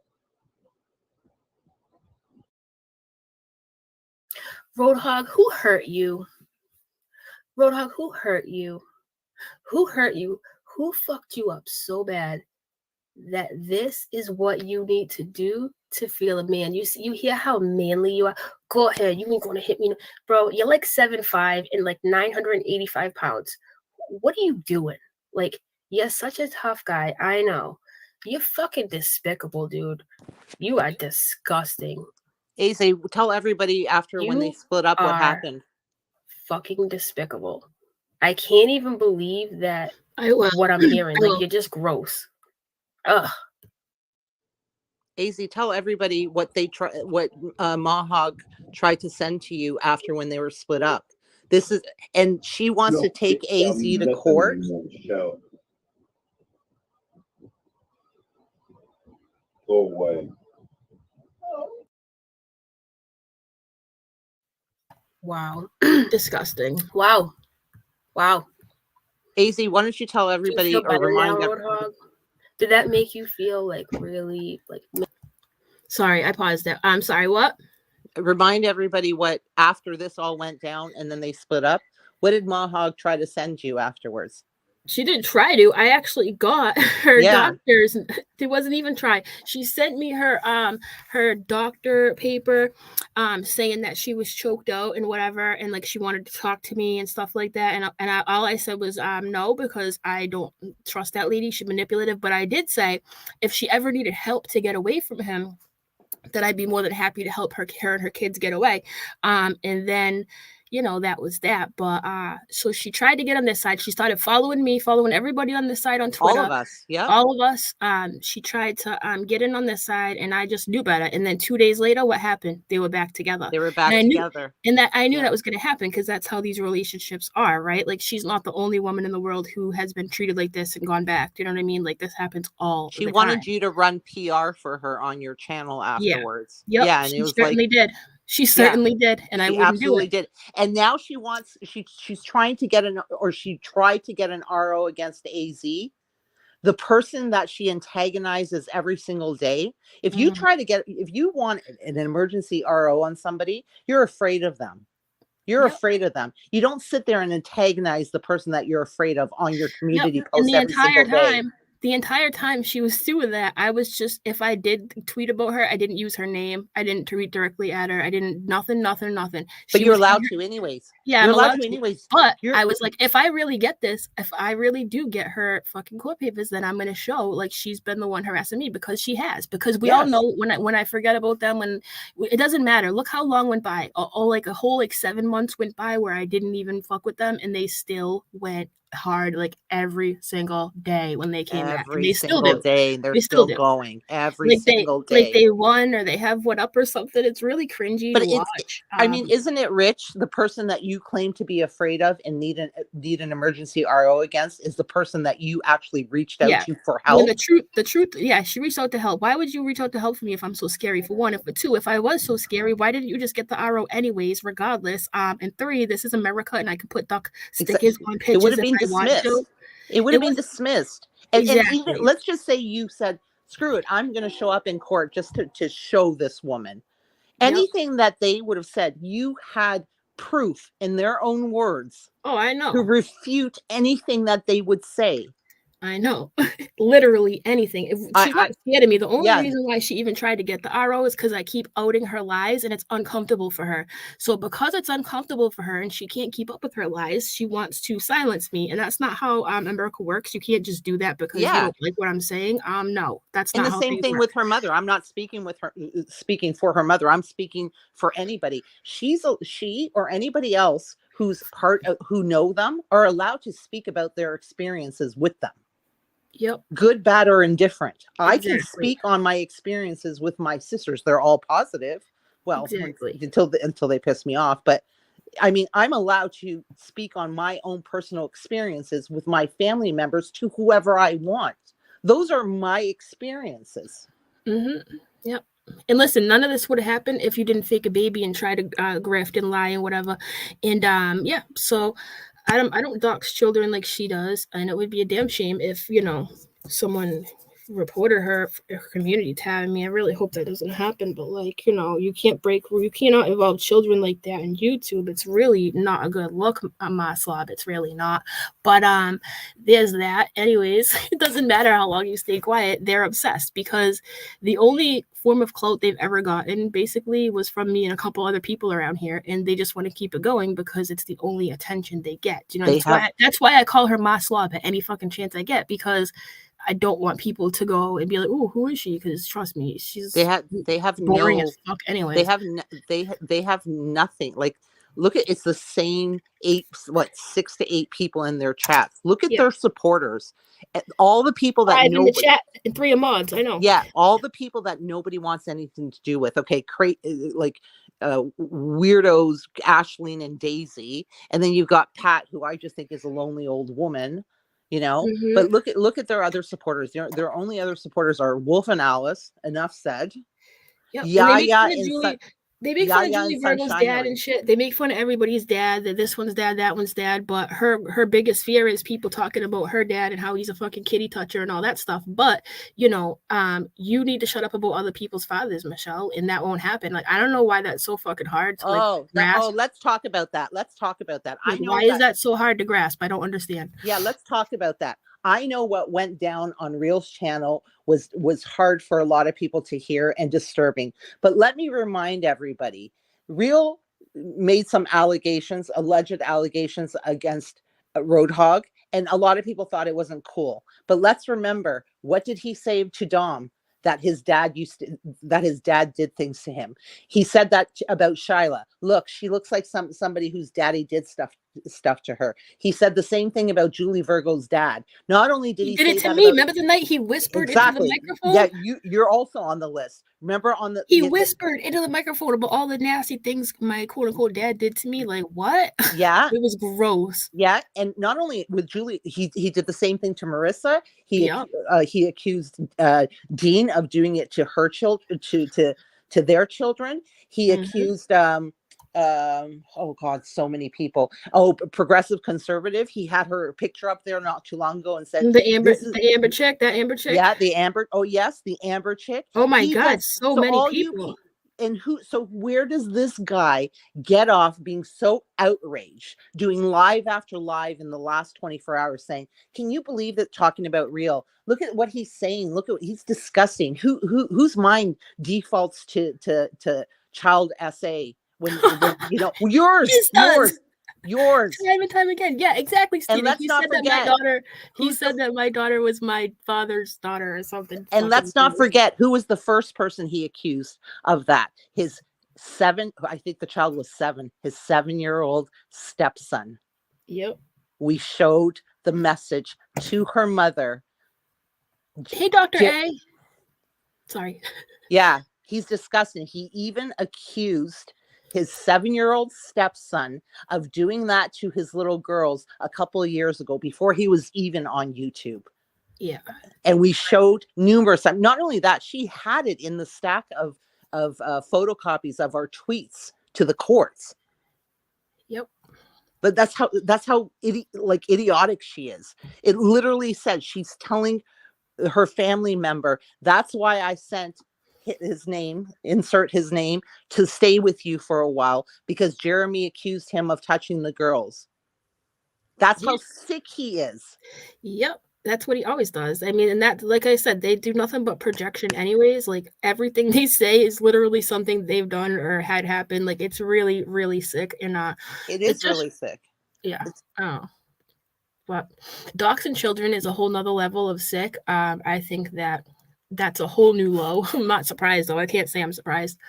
Roadhog, who hurt you? Roadhog, who hurt you? Who hurt you? Who fucked you up so bad that this is what you need to do to feel a man? You hear how manly you are? Go ahead. You ain't gonna hit me. Bro, you're like 7'5" and like 985 pounds. What are you doing? Like, you're such a tough guy. I know. You're fucking despicable, dude. You are disgusting. Aze, tell everybody after when they split up what happened. Fucking despicable. I can't even believe that what I'm hearing. Like, you're just gross. Ugh. AZ, tell everybody what Mahog tried to send to you after when they were split up. And she wants to take AZ to court. Go away. Wow. Disgusting. Wow. AZ, why don't you tell everybody Do you feel or remind now, Roadhog? Did that make you feel like really like? Sorry, I paused there. I'm sorry. What? Remind everybody what after this all went down and then they split up. What did Mahog try to send you afterwards? She didn't try to. I actually got her doctor's. It wasn't even try. She sent me her doctor paper, saying that she was choked out and whatever, and like she wanted to talk to me and stuff like that. And all I said was no, because I don't trust that lady. She's manipulative. But I did say if she ever needed help to get away from him, that I'd be more than happy to help her and her kids get away. And then, that was that. But so she tried to get on this side. She started following me, following everybody on this side on Twitter. All of us, yeah. All of us. She tried to get in on this side, and I just knew better. And then 2 days later, what happened? They were back together. They were back together. I knew that was going to happen, because that's how these relationships are, right? Like, she's not the only woman in the world who has been treated like this and gone back. Do you know what I mean? Like, this happens all the time. She wanted you to run PR for her on your channel afterwards. Yeah, yep. And it was certainly did. She certainly did, and I wouldn't do it. Did. And now she's trying to get she tried to get an RO against AZ. The person that she antagonizes every single day. If you want an emergency RO on somebody, you're afraid of them. You're afraid of them. You don't sit there and antagonize the person that you're afraid of on your community post every single day. the entire time she was doing that, I was just, if I did tweet about her, I didn't use her name. I didn't tweet directly at her. I didn't, nothing. But She you're was allowed to anyways. yeah, You're I'm allowed allowed to to. anyways. But You're I was like, if I really get this, if I really do get her fucking court papers, then I'm gonna show like she's been the one harassing me, because she has. Because we all Yes. know when I forget about them, when it doesn't matter. Look how long went by. Like a whole like 7 months went by where I didn't even fuck with them, and they still went hard like every single day when they came back, and every they still single do. day, and they're They still still do. going every Like single day. they won, or they have what up or something. It's really cringy But to it's, watch. I mean, isn't it rich? The person that you claim to be afraid of and need an emergency RO against is the person that you actually reached out yeah. to for When help. the truth, yeah, she reached out to help. Why would you reach out to help for me if I'm so scary? For one, and for two, if I was so scary, why didn't you just get the RO anyways, regardless? And three, this is America, and I could put duck stickers on It would pictures have if been I want to. dismissed. It would have been dismissed. And even, exactly. let's just say you said, screw it, I'm going to show up in court just to show this woman. Yep. Anything that they would have said, you had proof in their own words Oh, I know. to refute anything that they would say. I know. Literally anything. If she's not scared of me, the only yeah. reason why she even tried to get the RO is because I keep outing her lies, and it's uncomfortable for her. So because it's uncomfortable for her and she can't keep up with her lies, she wants to silence me. And that's not how America works. You can't just do that because you don't like what I'm saying. No, that's not how things work. And the same thing with her mother. I'm not speaking for her mother. I'm speaking for anybody. She or anybody else who's who know them are allowed to speak about their experiences with them. Yep. Good, bad, or indifferent. Exactly. I can speak on my experiences with my sisters. They're all positive. Well, until they piss me off. But I mean, I'm allowed to speak on my own personal experiences with my family members to whoever I want. Those are my experiences. Mm-hmm. Yep. And listen, none of this would have happened if you didn't fake a baby and try to graft and lie and whatever. And yeah, so I don't dox children like she does, and it would be a damn shame if someone reported her community tab. I mean, I really hope that doesn't happen, but like, you cannot involve children like that in YouTube. It's really not a good look, my slob. It's really not. But there's that. Anyways, it doesn't matter how long you stay quiet. They're obsessed because the only form of clout they've ever gotten basically was from me and a couple other people around here, and they just want to keep it going because it's the only attention they get. That's why I call her my slob at any fucking chance I get, because I don't want people to go and be like, "Oh, who is she?" Because trust me, they have boring as fuck. Anyway, they have nothing. Like, look at, it's the same 6 to 8 people in their chats. Look at their supporters, all the people that in the chat, and 3 mods. I know. Yeah, all the people that nobody wants anything to do with. Okay, weirdos, Ashleen and Daisy, and then you've got Pat, who I just think is a lonely old woman. Mm-hmm. But look at their other supporters. Their only other supporters are Wolf and Alice. Enough said. Yep. Yeah, they make fun of Julie Virgo's dad and shit. They make fun of everybody's dad. That this one's dad, that one's dad. But her biggest fear is people talking about her dad and how he's a fucking kitty toucher and all that stuff. But you need to shut up about other people's fathers, Michelle, and that won't happen. Like, I don't know why that's so fucking hard to grasp. Let's talk about that. Like, why is that so hard to grasp? I don't understand. Yeah, let's talk about that. I know what went down on Real's channel was hard for a lot of people to hear and disturbing. But let me remind everybody, Real made some alleged allegations against Roadhog, and a lot of people thought it wasn't cool. But let's remember, what did he say to Dom? That his dad did things to him. He said that about Shyla. Look, she looks like somebody whose daddy did stuff to her. He said the same thing about Julie Virgo's dad. Not only did he did say it to that me. Remember the night he whispered into the microphone? Yeah, you're also on the list. Remember he whispered into the microphone about all the nasty things my quote unquote dad did to me. Like, what? Yeah, it was gross. Yeah, and not only with Julie, he did the same thing to Marissa. He accused Dean of doing it to her children, to their children. He accused oh God, so many people. Oh, progressive conservative. He had her picture up there not too long ago and said the Amber chick. Yeah, the Amber. Oh yes, the Amber chick. Oh my God, so many people. so where does this guy get off being so outraged, doing live after live in the last 24 hours saying, can you believe that, talking about real, look at what he's saying, look at, he's disgusting. Whose mind defaults to child SA when you know, yours, His does. yours. Time and time again. Yeah, exactly, Stevie. And let's He not said forget, that my daughter, he said that my daughter was my father's daughter or something. and let's not forget who was the first person he accused of that. His I think the child was 7, his 7-year-old stepson. Yep. We showed the message to her mother. Hey, Dr. A. Sorry. Yeah, he's disgusting. He even accused his 7-year-old stepson of doing that to his little girls a couple of years ago, before he was even on YouTube. Yeah. And we showed numerous times. Not only that, she had it in the stack of photocopies of our tweets to the courts. Yep. But that's how idiotic she is. It literally says she's telling her family member, that's why I sent his name, insert his name, to stay with you for a while, because Jeremy accused him of touching the girls. That's how sick he is. Yep. That's what he always does. I mean, and that, like I said, they do nothing but projection anyways. Like, everything they say is literally something they've done or had happen. Like, it's really, really sick. And it is really sick. Yeah. But doxing children is a whole nother level of sick. I think that's a whole new low. I'm not surprised, though. I can't say I'm surprised.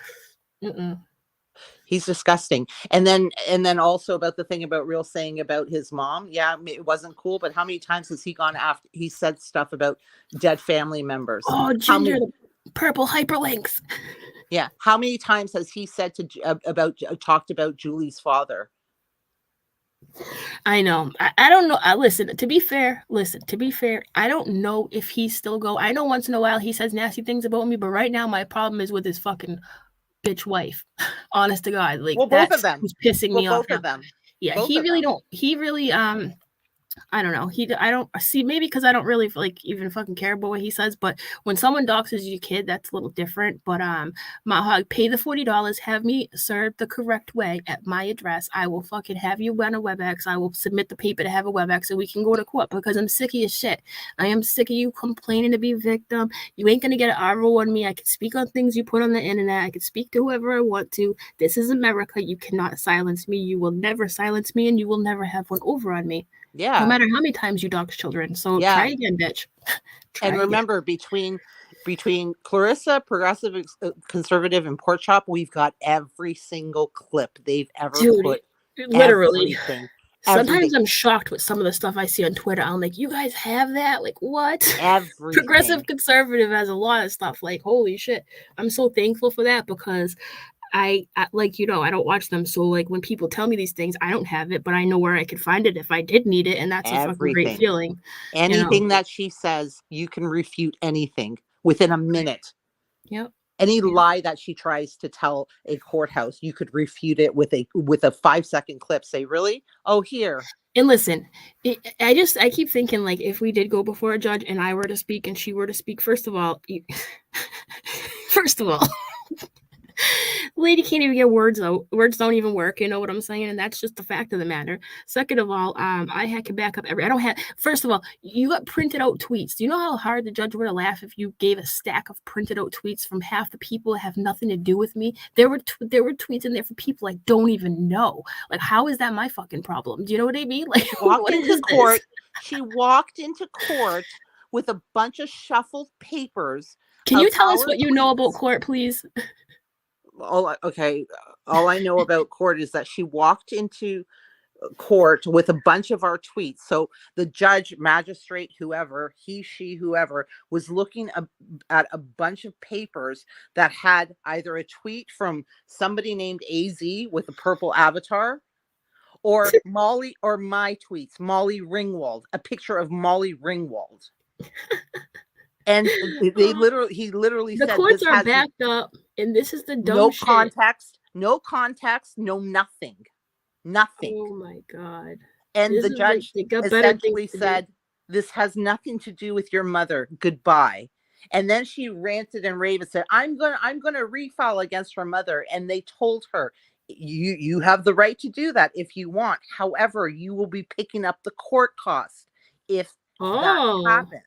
He's disgusting. And then also about the thing about Real saying about his mom. Yeah, it wasn't cool, but how many times has he gone after, he said stuff about dead family members? Oh, Ginger, the purple hyperlinks. Yeah. How many times has he said talked about Julie's father? I know. I don't know. Listen, to be fair, I don't know if he still go. I know once in a while he says nasty things about me, but right now my problem is with his fucking bitch wife. Honest to God, like, well, both of them who's pissing me off. Both of them. Yeah, he really I don't know. I don't see, maybe because I don't really even fucking care about what he says. But when someone doxes your kid, that's a little different. But Mahog, pay the $40, have me served the correct way at my address. I will fucking have you run a WebEx. I will submit the paper to have a WebEx, and we can go to court, because I'm sick of your shit. I am sick of you complaining to be a victim. You ain't gonna get an RO on me. I can speak on things you put on the internet. I can speak to whoever I want to. This is America. You cannot silence me. You will never silence me, and you will never have one over on me. Yeah. No matter how many times you dox children. So try again, bitch. And remember, between Clarissa, Progressive, Conservative, and Pork Chop, we've got every single clip they've ever put. Literally. Everything. Sometimes I'm shocked with some of the stuff I see on Twitter. I'm like, you guys have that? Like, what? Everything. Progressive Conservative has a lot of stuff. Like, holy shit. I'm so thankful for that, because I like, I don't watch them. So like, when people tell me these things, I don't have it, but I know where I could find it if I did need it. And that's a fucking great feeling. Anything that she says, you can refute anything within a minute. Yep. Any lie that she tries to tell a courthouse, you could refute it with a 5-second clip. Say, really? Oh, here. And listen, I keep thinking, like, if we did go before a judge and I were to speak and she were to speak, first of all, lady can't even get words out. Words don't even work. You know what I'm saying? And that's just the fact of the matter. Second of all, I can back up first of all, you got printed out tweets. Do you know how hard the judge would have laughed if you gave a stack of printed out tweets from half the people that have nothing to do with me? There were tweets in there for people I don't even know. Like, how is that my fucking problem? Do you know what I mean? Like, she walked into court with a bunch of shuffled papers. Can you tell us what you know about court, please? All I know about court is that she walked into court with a bunch of our tweets. So the judge, magistrate, whoever, whoever was looking at a bunch of papers that had either a tweet from somebody named AZ with a purple avatar, or Molly, or my tweets, Molly Ringwald, a picture of Molly Ringwald. And he literally said the courts are backed up, and this is the dumb shit. No context, no nothing. Oh my God. And the judge essentially said, this has nothing to do with your mother. Goodbye. And then she ranted and raved and said, I'm gonna refile against her mother. And they told her, you have the right to do that if you want. However, you will be picking up the court costs if that Oh. happens,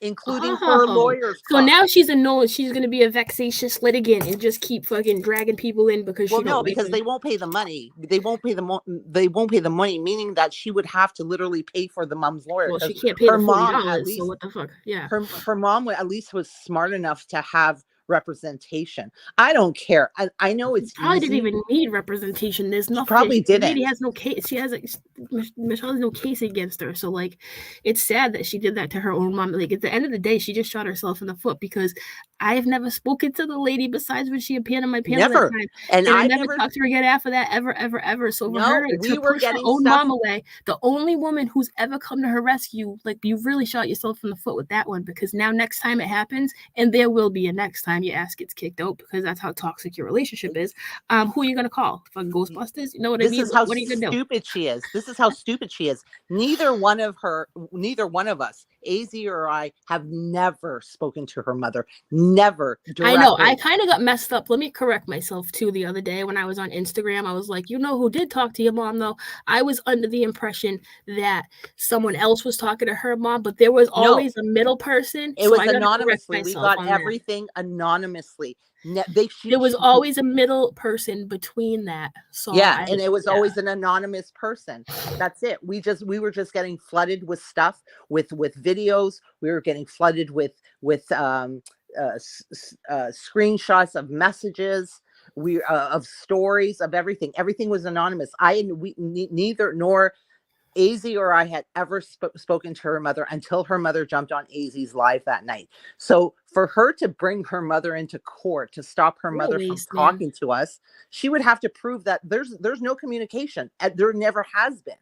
including her Oh, lawyer's so costs. now she's she's gonna be a vexatious litigant and just keep fucking dragging people in because Well, she don't no, like because them. they won't pay the money. They won't pay the money, meaning that she would have to literally pay for the mom's lawyer. Well, she Because can't pay her the mom, $40, at so least, what the fuck? Yeah. her mom at least was smart enough to have representation. I don't care. I know it's Probably didn't easy. even need representation. There's She nothing. probably The lady didn't. has no case. Michelle has no case against her. So like, it's sad that she did that to her own mom. Like at the end of the day, she just shot herself in the foot because I've never spoken to the lady besides when she appeared on my panel that Never. time, And and I I've never never. talked to her again after that, ever. So for her No, we to were push her getting own stuff. mom away, the only woman who's ever come to her rescue, like you really shot yourself in the foot with that one because now next time it happens, and there will be a next time your ass gets kicked out because that's how toxic your relationship is. Who are you gonna call? Fucking Ghostbusters? You know what I This mean? is how What are you gonna do? stupid she is. This is how stupid she is. Neither one of us, AZ or I, have never spoken to her mother. Never directly. I know. I kind of got messed up. Let me correct myself too. The other day when I was on Instagram, I was like, you know who did talk to your mom though? I was under the impression that someone else was talking to her mom, but there was always a middle person. It So was I got to correct anonymously. We myself got on everything anonymously. there was always a middle person between that. So and it was always an anonymous person. That's it. We were just getting flooded with stuff, with videos. We were getting flooded with screenshots of messages, of stories, of everything. Everything was anonymous. Neither nor AZ or I had ever spoken to her mother until her mother jumped on AZ's live that night. So for her to bring her mother into court to stop her mother from talking to us, she would have to prove that there's no communication. There never has been.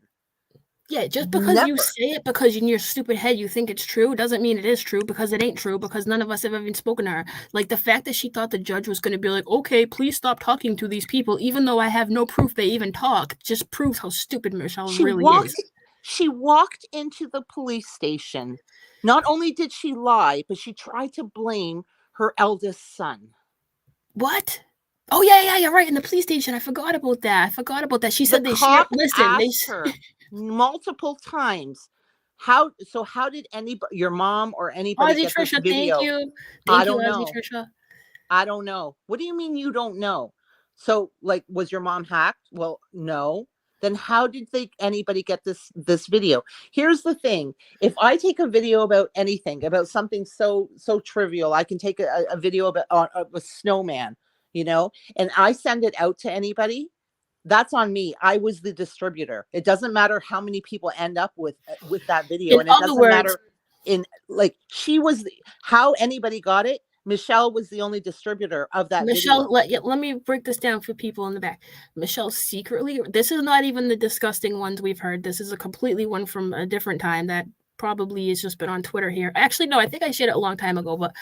Yeah, just because you say it because in your stupid head you think it's true doesn't mean it is true, because it ain't true, because none of us have ever even spoken to her. Like the fact that she thought the judge was going to be like, okay, please stop talking to these people, even though I have no proof they even talk, just proves how stupid Michelle really is. She walked into the police station. Not only did she lie, but she tried to blame her eldest son. What? Oh yeah, right, in the police station. I forgot about that. She said they shared. Listen, they her multiple times. How did anybody, your mom or anybody, get this video? Thank you. I don't know. Trisha. I don't know. What do you mean you don't know? So, like, was your mom hacked? Well, no. Then how did anybody get this video? Here's the thing. If I take a video about anything, about something so trivial, I can take a video about a snowman, and I send it out to anybody, that's on me. I was the distributor. It doesn't matter how many people end up with that video. And it doesn't matter she was how anybody got it. Michelle was the only distributor of that video. Let me break this down for people in the back. Michelle secretly, this is not even the disgusting ones we've heard. This is a completely one from a different time that probably has just been on Twitter here. Actually, no, I think I shared it a long time ago, but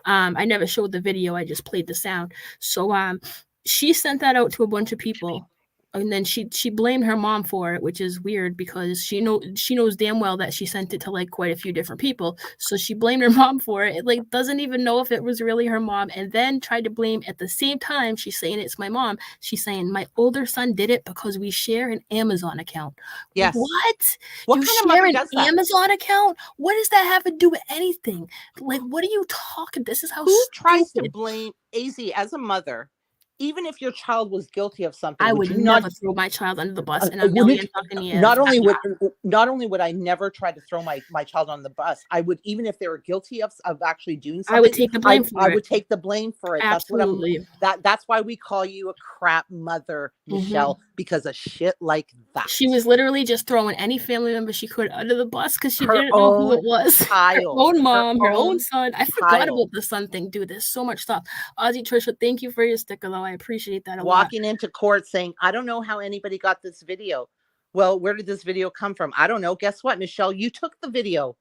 I never showed the video. I just played the sound. So she sent that out to a bunch of people. And then she blamed her mom for it, which is weird because she knows damn well that she sent it to like quite a few different people. So she blamed her mom for it. Like doesn't even know if it was really her mom, and then tried to blame at the same time. She's saying it's my mom. She's saying my older son did it because we share an Amazon account. Yes. What? What you kind of share mother does that? Amazon account? What does that have to do with anything? Like, what are you talking? This is how who tries to blame AZ as a mother? Even if your child was guilty of something, I would never throw my child under the bus in a million fucking years. Not only would I never try to throw my child on the bus, I would, even if they were guilty of actually doing something, I would take the blame for it. I would take the blame for it. Absolutely. That's why we call you a crap mother, Michelle, because of shit like that. She was literally just throwing any family member she could under the bus because she didn't know who it was. Her own mom, her own son. I forgot about the son thing, dude. There's so much stuff. Ozzy Trisha, thank you for your sticker, though. I appreciate that a lot. Walking into court saying, I don't know how anybody got this video. Well, where did this video come from? I don't know. Guess what, Michelle? You took the video.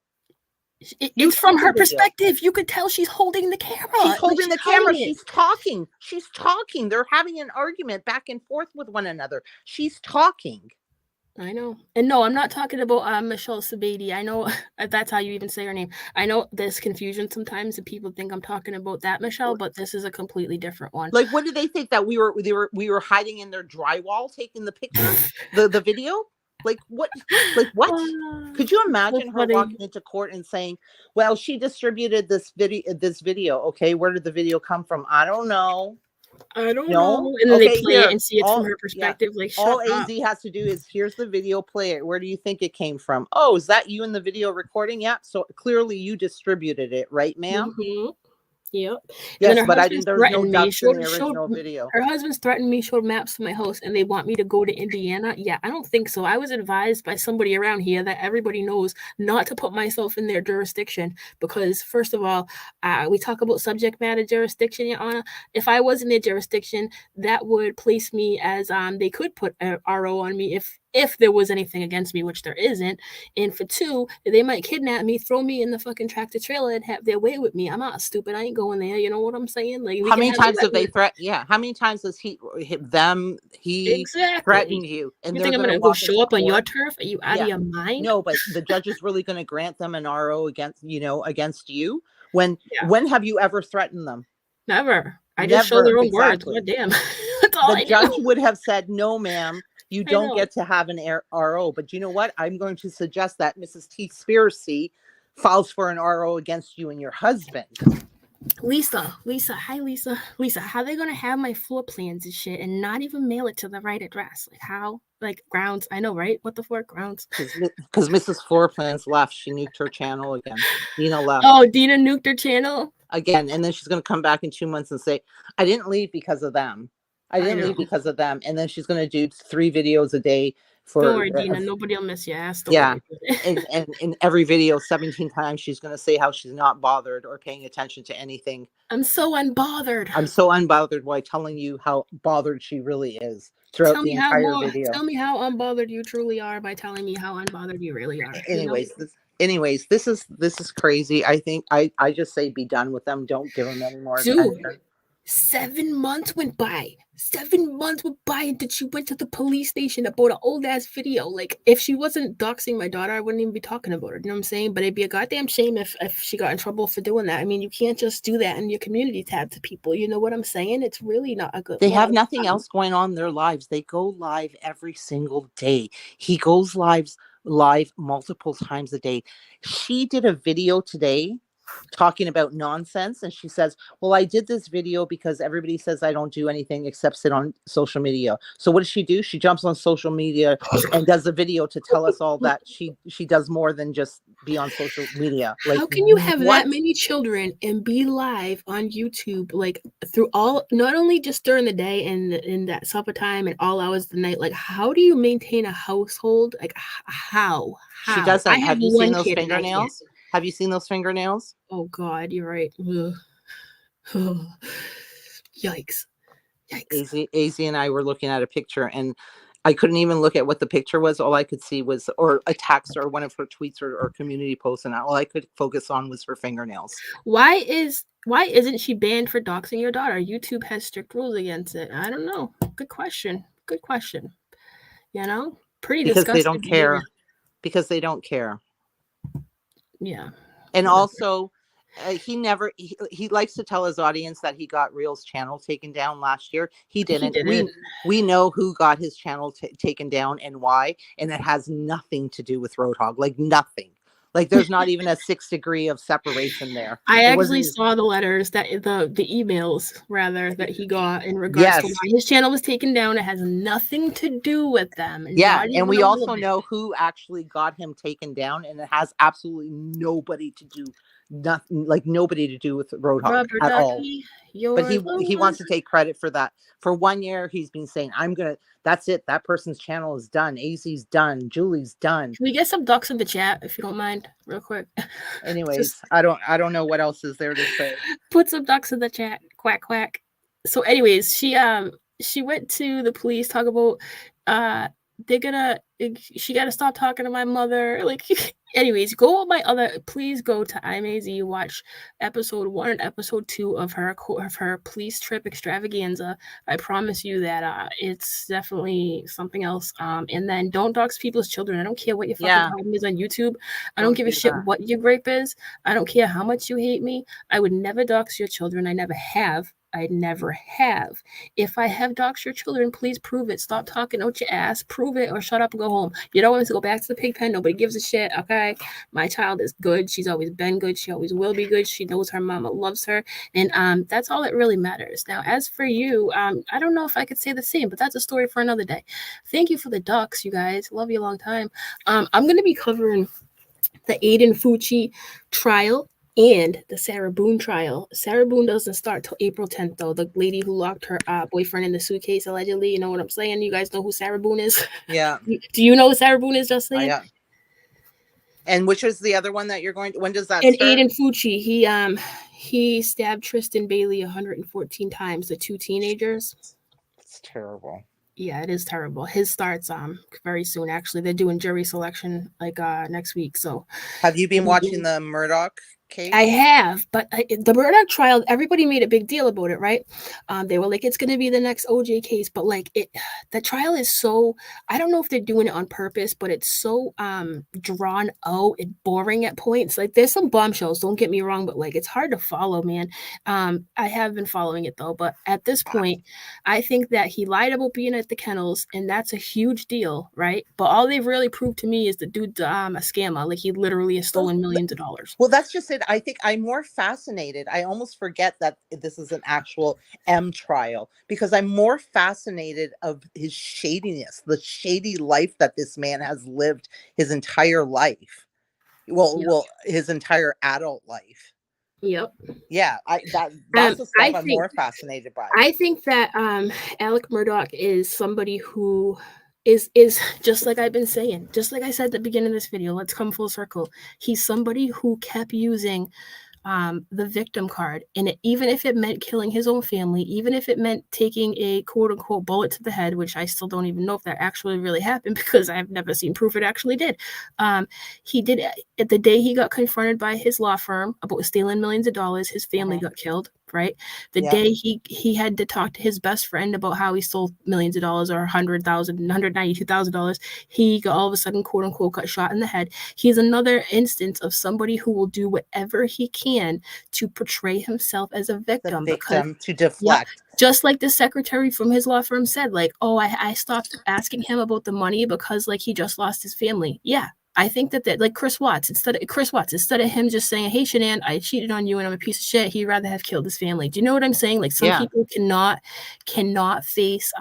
It's from her perspective. You could tell she's holding the camera. She's holding the camera. She's talking. She's talking. They're having an argument back and forth with one another. She's talking. I know. And no, I'm not talking about Michelle Sabady. I know that's how you even say her name. I know there's confusion sometimes and people think I'm talking about that Michelle, but this is a completely different one. Like, what did they think that we were hiding in their drywall taking the picture, the video? Like what? Like what? Could you So imagine her funny. walking into court and saying, "Well, she distributed this video. This video. Okay, where did the video come from? I don't know. I don't No. know. And then they Okay, play it here. and see it from All her yeah. perspective. Like, All shut up. AZ has to do is here's the video. Play it. Where do you think it came from? Oh, is that you in the video recording? Yeah. So clearly you distributed it, right, ma'am? Mm-hmm. Yep. And then Yes, her but husband's there was no threatened me. ducks in the original video. Her husband's threatened me, showed maps to my house, and they want me to go to Indiana. Yeah, I don't think so. I was advised by somebody around here that everybody knows not to put myself in their jurisdiction because, first of all, we talk about subject matter jurisdiction, Your Honor. If I was in their jurisdiction, that would place me as they could put a RO on me if there was anything against me, which there isn't. And for two, they might kidnap me, throw me in the fucking tractor trailer, and have their way with me. I'm not stupid. I ain't going there. You know what I'm saying? Like, How many times have they threatened? Yeah, how many times has he threatened exactly. you? And You they're think I'm going to gonna go walk show into up on your court? turf? Are you out of Yeah. your mind? No, but the judge is really going to grant them an RO against you. When Yeah. when have you ever threatened them? Never. I just show their own words. God damn. That's all The I judge do. would have said, no, ma'am, you I don't know. get to have an RO. But you know what? I'm going to suggest that Mrs. T-Spiracy files for an RO against you and your husband. Lisa, hi Lisa. Lisa, how are they gonna have my floor plans and shit and not even mail it to the right address? Like how? Like grounds. I know, right? What the fuck? Grounds. Because Mrs. Floor Plans left. She nuked her channel again. Dina left. Oh, Dina nuked her channel? Again, and then she's going to come back in 2 months and say, I didn't leave because of them. I didn't leave because of them. And then she's going to do 3 videos a day for. Don't worry, Dina. Nobody will miss your ass. Don't yeah. worry. and in every video, 17 times, she's going to say how she's not bothered or paying attention to anything. I'm so unbothered. I'm so unbothered while telling you how bothered she really is throughout the entire video. Tell me how unbothered you truly are by telling me how unbothered you really are. Anyways, this is crazy. I think I just say be done with them. Don't give them any more attention. 7 months went by. 7 months went by until she went to the police station about an old ass video. Like, if she wasn't doxing my daughter, I wouldn't even be talking about her. You know what I'm saying? But it'd be a goddamn shame if she got in trouble for doing that. I mean, you can't just do that in your community tab to people. You know what I'm saying? It's really not a good. They have nothing else going on in their lives. They go live every single day. He goes live multiple times a day. She did a video today talking about nonsense, and she says, well, I did this video because everybody says I don't do anything except sit on social media. So what does she do? She jumps on social media and does a video to tell us all that she does more than just be on social media. Like, how can you have that many children and be live on YouTube, like through all, not only just during the day and in that supper time and all hours of the night? Like, how do you maintain a household? Like, how? She doesn't. Have you seen those fingernails? Have you seen those fingernails? Oh God, you're right. Yikes. AZ and I were looking at a picture, and I couldn't even look at what the picture was. All I could see was, or a text or one of her tweets or community posts, and all I could focus on was her fingernails. Why isn't she banned for doxing your daughter? YouTube has strict rules against it. I don't know. Good question. You know, pretty because disgusting. They don't care. Because they don't care. Yeah. And also, he likes to tell his audience that he got Real's channel taken down last year. He didn't. We know who got his channel taken down and why, and it has nothing to do with Roadhog. Like nothing. Like there's not even a 6 degree of separation there. I actually saw the letters that the emails rather that he got in regards to why his channel was taken down. It has nothing to do with them. Yeah, and we also know who actually got him taken down, and it has absolutely nobody to do with Roadhog at all. But he wants to take credit for that. For 1 year, he's been saying, that's it. That person's channel is done. AZ's done. Julie's done. Can we get some ducks in the chat, if you don't mind, real quick? Anyways, I don't know what else is there to say. Put some ducks in the chat. Quack, quack. So anyways, she went to the police, talk about, they're gonna she got to stop talking to my mother. Like, anyways, please go to IMAZ, watch episode 1 and episode 2 of her police trip extravaganza. I promise you that it's definitely something else. And then don't dox people's children. I don't care what your fucking problem is on YouTube. I don't give a shit what your gripe is. I don't care how much you hate me. I would never dox your children. I never have. I never have. If I have doxed your children, please prove it. Stop talking out your ass. Prove it or shut up and go home. You don't want us to go back to the pig pen. Nobody gives a shit. Okay. My child is good. She's always been good. She always will be good. She knows her mama loves her. And that's all that really matters. Now, as for you, I don't know if I could say the same, but that's a story for another day. Thank you for the dox, you guys. Love you a long time. I'm going to be covering the Aiden Fucci trial and the Sarah Boone trial. Sarah Boone doesn't start till April 10th, though. The lady who locked her boyfriend in the suitcase, allegedly. You know what I'm saying? You guys know who Sarah Boone is? Yeah. Do you know who Sarah Boone is, Justin? Yeah. And which is the other one that you're going to? When does that and start? Aiden Fucci, he stabbed Tristan Bailey 114 times, the 2 teenagers. It's terrible. Yeah, it is terrible. His starts very soon. Actually, they're doing jury selection like next week. So, have you been watching the Murdoch case? I have, but the Murdoch trial, everybody made a big deal about it, right? They were like, it's going to be the next OJ case, but like the trial is so, I don't know if they're doing it on purpose, but it's so drawn out and boring at points. Like there's some bombshells, don't get me wrong, but like it's hard to follow, man. I have been following it though, but at this point, I think that he lied about being at the kennels, and that's a huge deal, right? But all they've really proved to me is the dude's a scammer. Like he literally has stolen millions of dollars. Well, that's just it. I think I'm more fascinated. I almost forget that this is an actual M trial because I'm more fascinated of his shadiness, the shady life that this man has lived his entire life. Well, his entire adult life. Yep. Yeah, that's the stuff I'm more fascinated by. I think that Alec Murdoch is somebody who is just like I've been saying, just like I said at the beginning of this video, let's come full circle. He's somebody who kept using the victim card, and even if it meant killing his own family, even if it meant taking a quote unquote bullet to the head, which I still don't even know if that actually really happened because I've never seen proof it actually did. He did it the day he got confronted by his law firm about stealing millions of dollars. His family got killed. Right, the day he had to talk to his best friend about how he stole millions of dollars or $192,000, he got all of a sudden quote unquote got shot in the head. He's another instance of somebody who will do whatever he can to portray himself as a victim, because, to deflect. Just like the secretary from his law firm said, like, oh, I stopped asking him about the money because like he just lost his family. Yeah. I think that like Chris Watts, instead of him just saying, hey, Shanann, I cheated on you and I'm a piece of shit, he'd rather have killed his family. Do you know what I'm saying? Like some people cannot face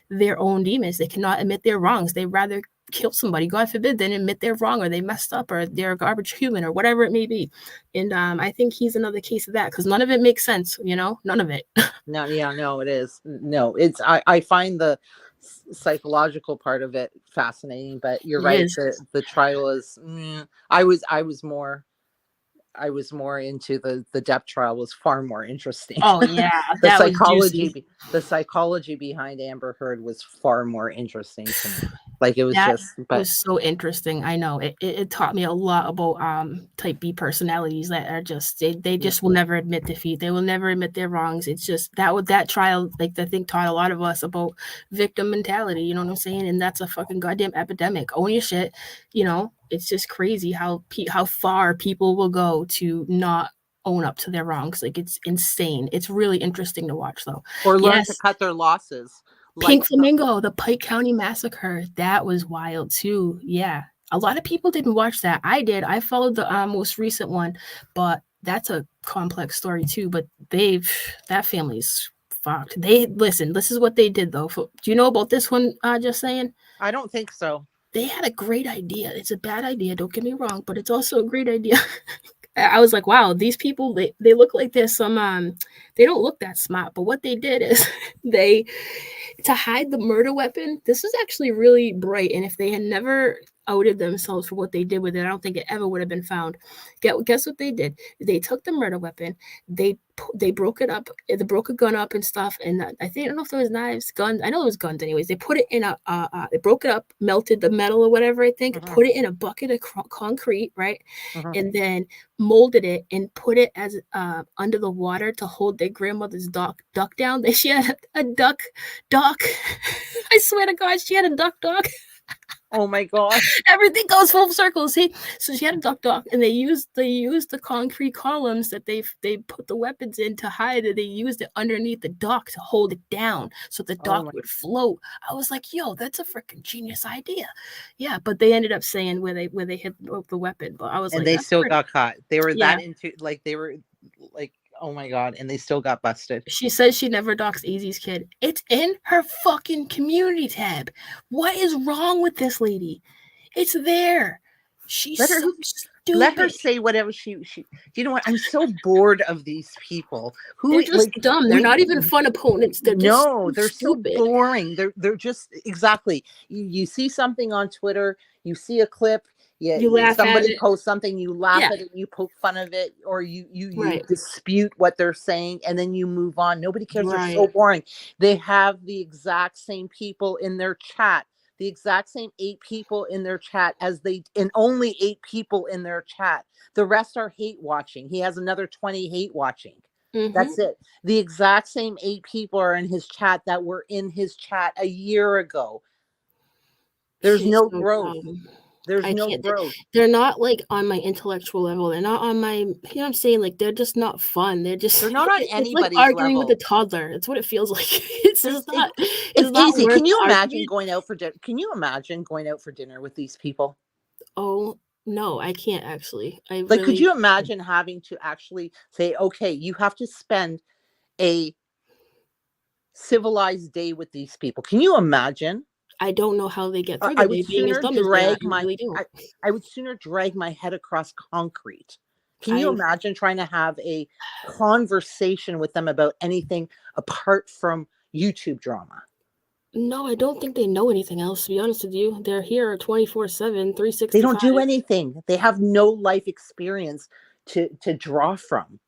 their own demons. They cannot admit their wrongs. They rather kill somebody, God forbid, than admit they're wrong or they messed up or they're a garbage human or whatever it may be. And I think he's another case of that because none of it makes sense, none of it. No, it is. No, it's I find the psychological part of it fascinating, but you're right. The trial is I was more into the Depp trial was far more interesting. Oh yeah. the psychology behind Amber Heard was far more interesting to me. Like it was was so interesting. I know it taught me a lot about type B personalities that are just they just will never admit defeat. They will never admit their wrongs. It's just that trial, like I think taught a lot of us about victim mentality. You know what I'm saying? And that's a fucking goddamn epidemic. Own your shit. It's just crazy how far people will go to not own up to their wrongs. Like it's insane. It's really interesting to watch though. Or learn to cut their losses. Pink Flamingo, the Pike County Massacre. That was wild too. Yeah. A lot of people didn't watch that. I did. I followed the most recent one, but that's a complex story too. But that family's fucked. This is what they did though. Do you know about this one? Just saying. I don't think so. They had a great idea. It's a bad idea. Don't get me wrong, but it's also a great idea. I was like, wow, these people, they look like there's some, they don't look that smart, but what they did is to hide the murder weapon, this is actually really bright. And if they had never outed themselves for what they did with it. I don't think it ever would have been found. Guess what they did? They took the murder weapon, they broke it up, they broke a gun up and stuff, and I don't know if there was knives, guns. I know it was guns. Anyways, they put it in they broke it up, melted the metal or whatever. I think put it in a bucket of concrete, right, and then molded it and put it as under the water to hold their grandmother's duck down. She had a duck. I swear to God, she had a duck. Oh my God! Everything goes full circle. See, so she had a duck, and they used the concrete columns that they put the weapons in to hide it. They used it underneath the duck to hold it down, so the duck would float. I was like, yo, that's a freaking genius idea. Yeah, but they ended up saying where they hit the weapon. But I was and like, they still got caught. They were Yeah. that into they were like, oh my God, and they still got busted. She says she never doxed Easy's kid. It's in her fucking community tab. What is wrong with this lady? It's there. She's so stupid. Let her say whatever she. You know what? I'm so bored of these people who They're just dumb. They're not even fun opponents. They're just they're stupid. so boring. They're just exactly. You see something on Twitter, you see a clip. You laugh somebody at it. posts something, you laugh at it, you poke fun of it, or you Right. dispute what they're saying, and then you move on. Nobody cares. Right. They're so boring. They have the exact same people in their chat, the exact same 8 people in their chat and only 8 people in their chat. The rest are hate watching. He has another 20 hate watching. That's it. The exact same 8 people are in his chat that were in his chat a year ago. There's no growth. There's no growth. They're not like on my intellectual level. They're not on my, you know what I'm saying? Like, they're just not fun. They're not on anybody's like arguing level with a toddler. It's what it feels like. It's just not. It's not easy. Can you imagine going out for dinner? Can you imagine going out for dinner with these people? Oh no, I can't actually. Could you imagine having to actually say, okay, you have to spend a civilized day with these people? Can you imagine? I don't know how they get through I would sooner I would sooner drag my head across concrete. Can you imagine trying to have a conversation with them about anything apart from YouTube drama? No, I don't think they know anything else, to be honest with you. They're here 24/7, 365. They don't do anything. They have no life experience to draw from.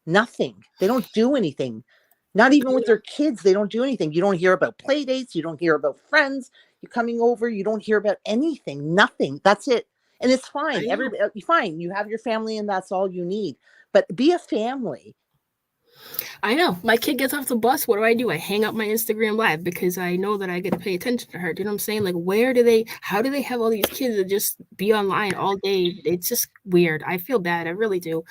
Nothing. They don't do anything. Not even with their kids, they don't do anything. You don't hear about play dates. You don't hear about friends. You're coming over. You don't hear about anything. Nothing. That's it. And it's fine. Everybody, fine. You have your family, and that's all you need. But be a family. I know. My kid gets off the bus. What do? I hang up my Instagram live because I know that I get to pay attention to her. Do you know what I'm saying? Like, how do they have all these kids that just be online all day? It's just weird. I feel bad. I really do.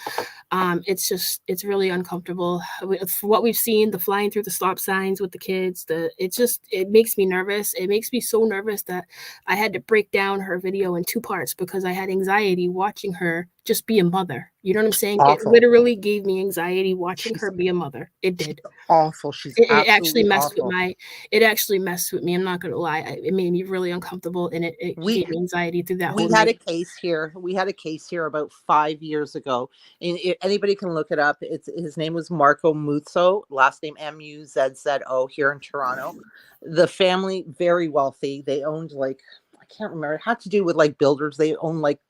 It's really uncomfortable. For what we've seen, the flying through the stop signs with the kids, it makes me nervous. It makes me so nervous that I had to break down her video in 2 parts because I had anxiety watching her just be a mother. You know what I'm saying? Awful. It literally gave me anxiety watching her be a mother. It did. Awful. It actually messed awful. It actually messed with me. I'm not gonna lie. It made me really uncomfortable, and it gave me anxiety through that whole night. We had a case here about 5 years ago, and anybody can look it up. His name was Marco Muzzo, last name Muzzo, here in Toronto. The family, very wealthy. They owned I can't remember. It had to do with builders. They owned like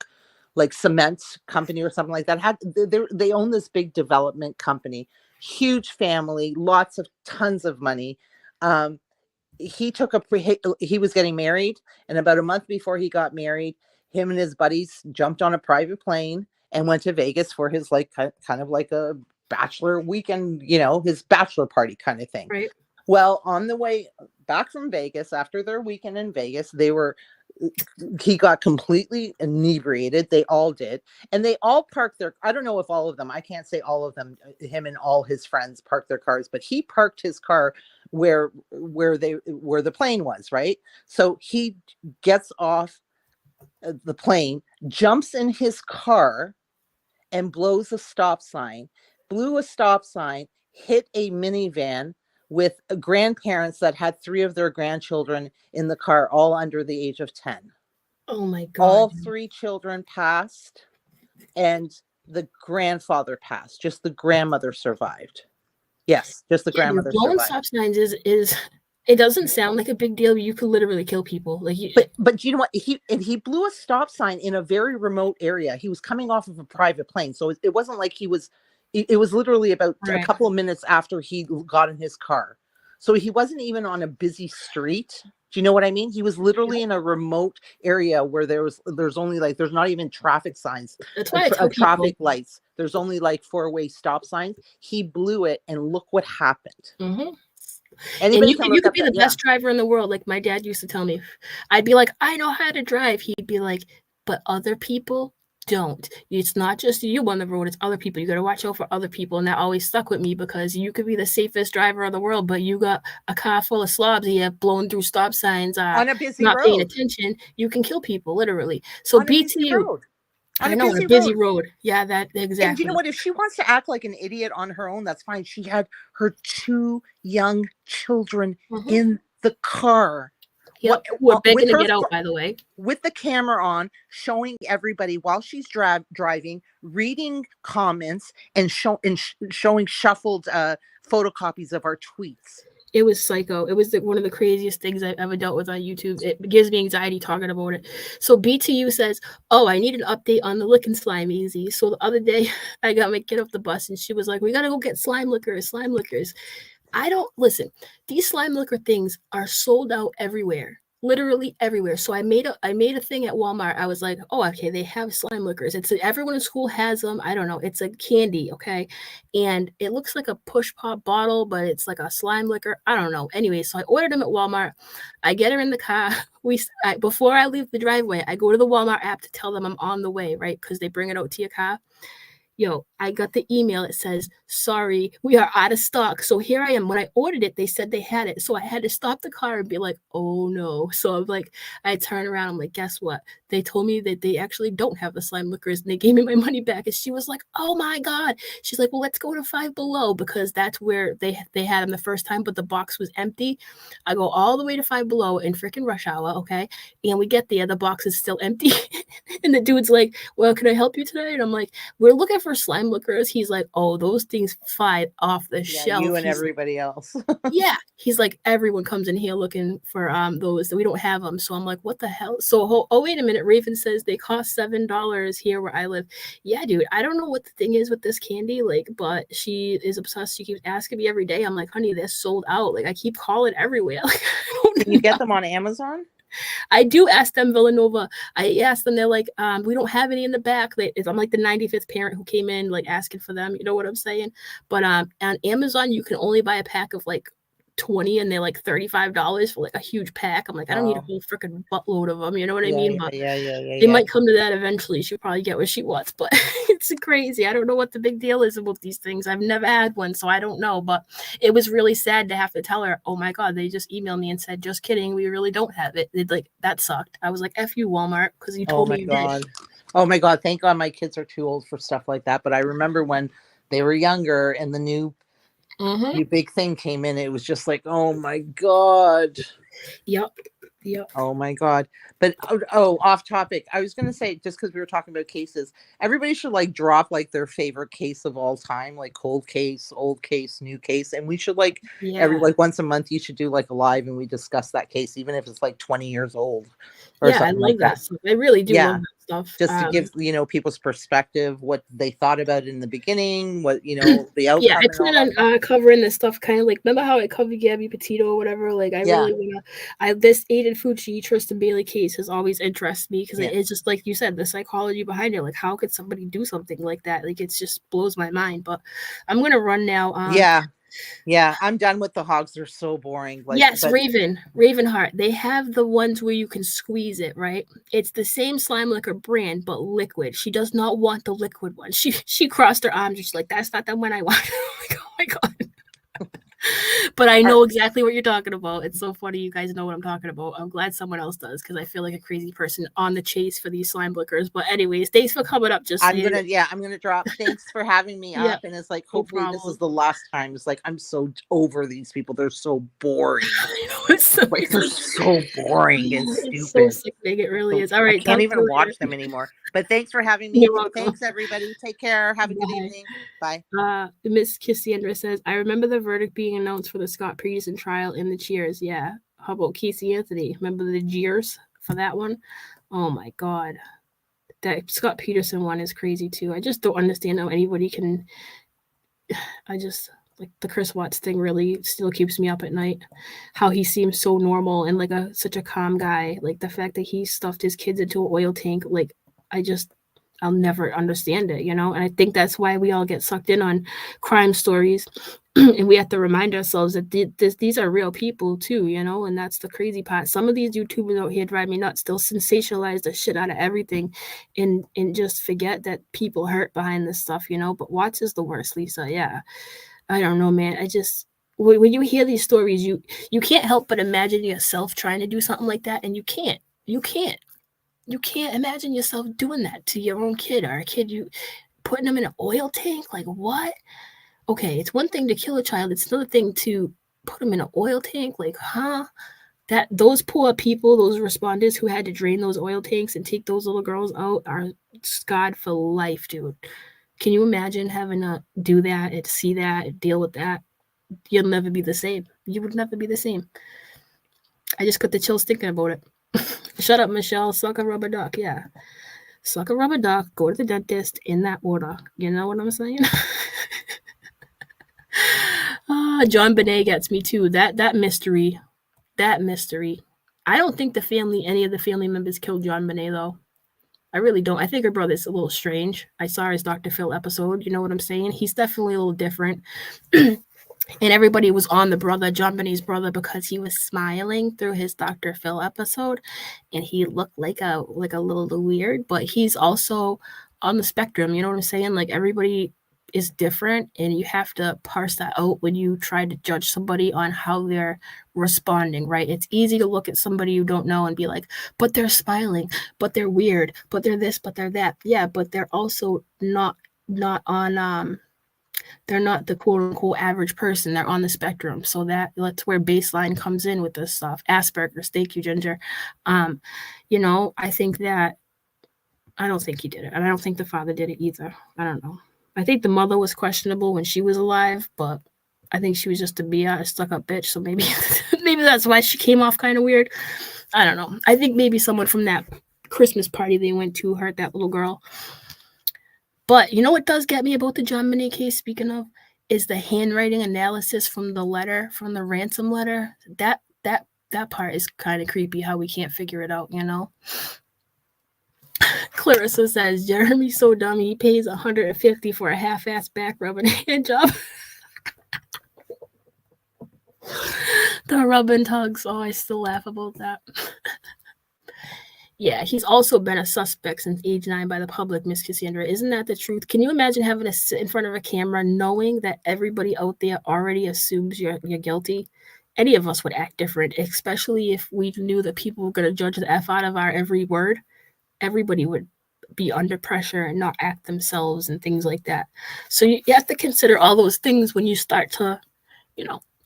cement company or something like that. They own this big development company. Huge family, tons of money. He was getting married, and about a month before he got married, him and his buddies jumped on a private plane and went to Vegas for his kind of like a bachelor weekend, his bachelor party kind of thing. Right. Well, on the way back from Vegas, after their weekend in Vegas, he got completely inebriated. They all did. And they all parked I don't know if all of them, I can't say all of them, him and all his friends parked their cars, but he parked his car where the plane was, right? So he gets off the plane, jumps in his car and blew a stop sign, hit a minivan with grandparents that had 3 of their grandchildren in the car, all under the age of 10. Oh my God. All 3 children passed, and the grandfather passed. Just the grandmother survived. Yes, just the grandmother survived. Blowing stop signs is It doesn't sound like a big deal. You could literally kill people. Like, but you know what? He blew a stop sign in a very remote area. He was coming off of a private plane, so it wasn't like he was. It was literally about a right. couple of minutes after he got in his car, so he wasn't even on a busy street. Do you know what I mean? He was literally in a remote area where there's only like there's not even traffic signs, That's why I tell people. traffic lights. There's only like 4-way stop signs. He blew it, and look what happened. Mm-hmm. Anybody and you could be the best driver in the world. Like my dad used to tell me, I'd be like, I know how to drive. He'd be like, but other people don't. It's not just you on the road, it's other people. You got to watch out for other people. And that always stuck with me because you could be the safest driver in the world, but you got a car full of slobs here blowing through stop signs, on a busy not road. paying attention. You can kill people, literally. So BTU. On I know, on a busy road. Yeah, that exactly. And you know what? If she wants to act like an idiot on her own, that's fine. She had her 2 young children in the car. Yep. We're begging to get out, by the way. With the camera on, showing everybody while she's driving, reading comments, and showing shuffled photocopies of our tweets. It was psycho. It was one of the craziest things I've ever dealt with on YouTube. It gives me anxiety talking about it. So BTU says, oh, I need an update on the lick and slime easy. So the other day I got my kid off the bus and she was like, we got to go get slime lickers. I don't listen. These slime liquor things are sold out everywhere. Literally everywhere. So I made a thing at Walmart. I was like, oh, okay, they have slime liquors. Everyone in school has them. I don't know. It's a candy, okay? And it looks like a push pop bottle, but it's like a slime liquor. I don't know. Anyway, so I ordered them at Walmart. I get her in the car. Before I leave the driveway, I go to the Walmart app to tell them I'm on the way, right? Because they bring it out to your car. Yo, I got the email. It says, sorry, we are out of stock. So here I am. When I ordered it, they said they had it. So I had to stop the car and be like, oh no. So I'm like, I turn around. I'm like, guess what? They told me that they actually don't have the slime liquors and they gave me my money back. And she was like, oh my God. She's like, well, let's go to Five Below because that's where they had them the first time, but the box was empty. I go all the way to Five Below in freaking rush hour. Okay. And we get there, the box is still empty. And the dude's like, well, can I help you today? And I'm like, we're looking for slime liquors. He's like, oh, those things fly off the shelf. You and everybody else. Yeah. He's like, everyone comes in here looking for those that we don't have them. So I'm like, what the hell? So wait a minute. Raven says they cost $7 here where I live. Yeah, dude. I don't know what the thing is with this candy, but she is obsessed. She keeps asking me every day. I'm like, honey, they're sold out. I keep calling everywhere. Can you get them on Amazon? I do ask them, Villanova. I asked them, they're like, we don't have any in the back. I'm like the 95th parent who came in, asking for them. You know what I'm saying? But on Amazon, you can only buy a pack of 20 and they're $35 for a huge pack. I'm like, I don't need a whole freaking buttload of them. You know what I mean? But they might come to that eventually. She'll probably get what she wants, but it's crazy. I don't know what the big deal is about these things. I've never had one, so I don't know, but it was really sad to have to tell her, oh my God, they just emailed me and said, just kidding. We really don't have it. That sucked. I was like, F you, Walmart, because you told me you did. Oh my God. Thank God my kids are too old for stuff like that. But I remember when they were younger and the new big thing came in, it was just like, oh my God. Yep. Oh my God. But off topic. I was gonna say, just because we were talking about cases, everybody should drop their favorite case of all time, cold case, old case, new case. And we should every once a month you should do a live and we discuss that case, even if it's 20 years old. I like that stuff. I really do love that stuff. Just to give people's perspective, what they thought about it in the beginning, what the outcome. Yeah, I plan on covering this stuff kind of remember how I covered Gabby Petito or whatever. Really wanna. This Aiden Fucci, Tristan Bailey case has always interested me because it's just like you said, the psychology behind it. How could somebody do something like that? It just blows my mind. But I'm gonna run now. Yeah, I'm done with the hogs. They're so boring. Ravenheart. They have the ones where you can squeeze it, right? It's the same slime liquor brand, but liquid. She does not want the liquid one. She crossed her arms. She's like, that's not the one I want. Oh my God. But I know exactly what you're talking about. It's so funny. You guys know what I'm talking about. I'm glad someone else does because I feel like a crazy person on the chase for these slime liquors. But anyways, thanks for coming up. I'm gonna drop. Thanks for having me up. And it's hopefully this is the last time. It's I'm so over these people. They're so boring. Like, they're so boring and It's so stupid. sickening. It really So is. All I right. can't Talk to even you watch later. them anymore. But thanks for having me. You're welcome. Thanks, everybody. Take care. Have a good Bye. evening. Bye. Miss Cassandra says, I remember the verdict being announced for the Scott Peterson trial and the cheers. Yeah. How about Casey Anthony? Remember the jeers for that one? Oh my God. That Scott Peterson one is crazy too. I just don't understand how anybody can. I just like the Chris Watts thing really still keeps me up at night. How he seems so normal and like such a calm guy. Like the fact that he stuffed his kids into an oil tank. Like I'll never understand it, And I think that's why we all get sucked in on crime stories. And we have to remind ourselves that these are real people too, And that's the crazy part. Some of these YouTubers out here drive me nuts. They'll sensationalize the shit out of everything, and just forget that people hurt behind this stuff, But Watts is the worst, Lisa. Yeah, I don't know, man. I just when you hear these stories, you can't help but imagine yourself trying to do something like that, and you can't. You can't imagine yourself doing that to your own kid or a kid, you putting them in an oil tank. Like, what? Okay, it's one thing to kill a child. It's another thing to put them in an oil tank. Like, huh? That those poor people, those responders who had to drain those oil tanks and take those little girls out are scarred for life, dude. Can you imagine having to do that and see that and deal with that? You'll never be the same. You would never be the same. I just got the chills thinking about it. Shut up, Michelle. Suck a rubber duck. Yeah. Suck a rubber duck. Go to the dentist in that order. You know what I'm saying? John Bonet gets me too. That mystery. I don't think any of the family members killed John Bonet though. I really don't. I think her brother's a little strange. I saw his Dr. Phil episode. You know what I'm saying? He's definitely a little different. And everybody was on the brother, John Bonet's brother, because he was smiling through his Dr. Phil episode, and he looked like a little weird, but he's also on the spectrum. You know what I'm saying? Like everybody is different, and you have to parse that out when you try to judge somebody on how they're responding, right? It's easy to look at somebody you don't know and be like, but they're smiling, but they're weird, but they're this, but they're that. Yeah, but they're also not on they're not the quote unquote average person. They're on the spectrum. So that's where baseline comes in with this stuff. Asperger's. Thank you, Ginger. I think that I don't think he did it. And I don't think the father did it either. I don't know. I think the mother was questionable when she was alive, but I think she was just a stuck up bitch. So maybe maybe that's why she came off kind of weird. I don't know. I think maybe someone from that Christmas party they went to hurt that little girl. But you know what does get me about the John Bonet case, speaking of, is the handwriting analysis from the letter, from the ransom letter. That part is kind of creepy how we can't figure it out, Clarissa says, Jeremy's so dumb he pays $150 for a half-ass back rubbing hand job. The rub and tugs. Oh, I still laugh about that. Yeah, he's also been a suspect since age 9 by the public, Miss Cassandra. Isn't that the truth? Can you imagine having to sit in front of a camera knowing that everybody out there already assumes you're guilty? Any of us would act different, especially if we knew that people were going to judge the F out of our every word. Everybody would be under pressure and not act themselves and things like that. So you have to consider all those things when you start to,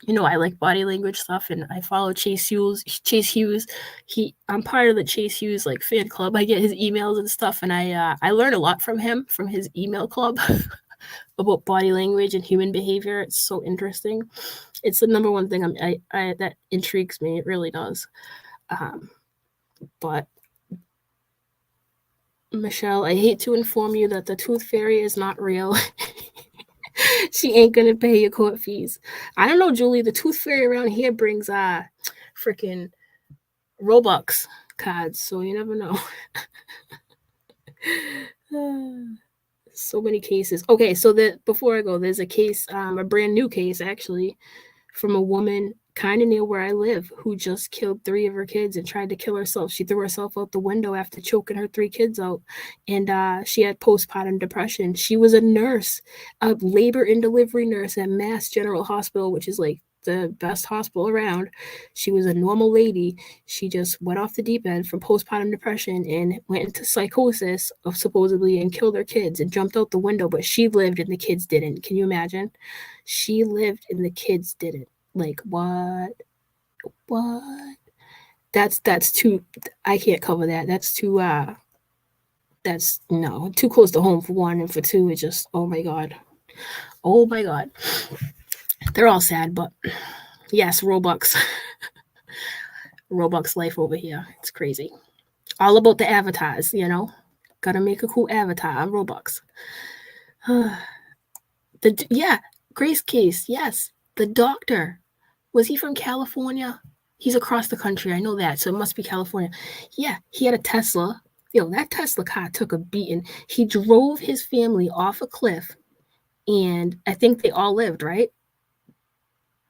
I like body language stuff, and I follow Chase Hughes. I'm part of the Chase Hughes like fan club. I get his emails and stuff, and I learn a lot from him, from his email club about body language and human behavior. It's so interesting. It's the number one thing that intrigues me. It really does. But Michelle, I hate to inform you that the tooth fairy is not real. She ain't gonna pay your court fees. I don't know, Julie. The tooth fairy around here brings freaking Robux cards, so you never know. So many cases. Okay, so before I go, there's a case, a brand new case actually, from a woman kind of near where I live who just killed 3 of her kids and tried to kill herself. She threw herself out the window after choking her 3 kids out, and she had postpartum depression. She was a nurse, a labor and delivery nurse at Mass General Hospital, which is like the best hospital around. She was a normal lady. She just went off the deep end from postpartum depression and went into psychosis supposedly and killed her kids and jumped out the window, but she lived and the kids didn't. Can you imagine? She lived and the kids didn't. Like, what? What? That's too. I can't cover that. That's too. That's no too close to home for one, and for two, it's just oh my god, oh my god. They're all sad, but yes, Robux, Robux life over here. It's crazy. All about the avatars, you know. Gotta make a cool avatar on Robux. Yeah, Grace Case. Yes, the doctor. Was he from California? He's across the country. I know that, so it must be California. Yeah, he had a Tesla. Yo, that Tesla car took a beating. He drove his family off a cliff, and I think they all lived, right?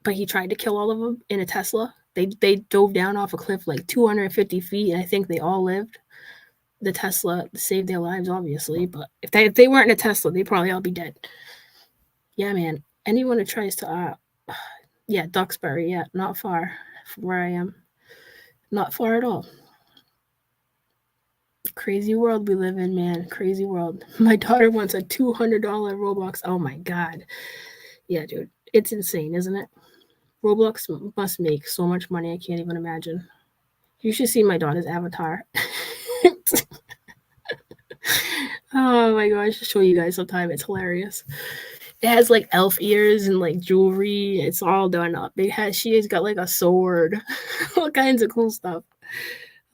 But he tried to kill all of them in a Tesla. They dove down off a cliff like 250 feet, and I think they all lived. The Tesla saved their lives, obviously, but if they weren't in a Tesla, they'd probably all be dead. Yeah, man. Anyone who tries to, yeah, Duxbury, yeah, not far from where I am. Not far at all. Crazy world we live in, man. Crazy world. My daughter wants a $200 Roblox. Oh my god. Yeah, dude. It's insane, isn't it? Roblox must make so much money. I can't even imagine. You should see my daughter's avatar. Oh my god, I should show you guys sometime. It's hilarious. It has like elf ears and like jewelry. It's all done up. She has got like a sword. All kinds of cool stuff.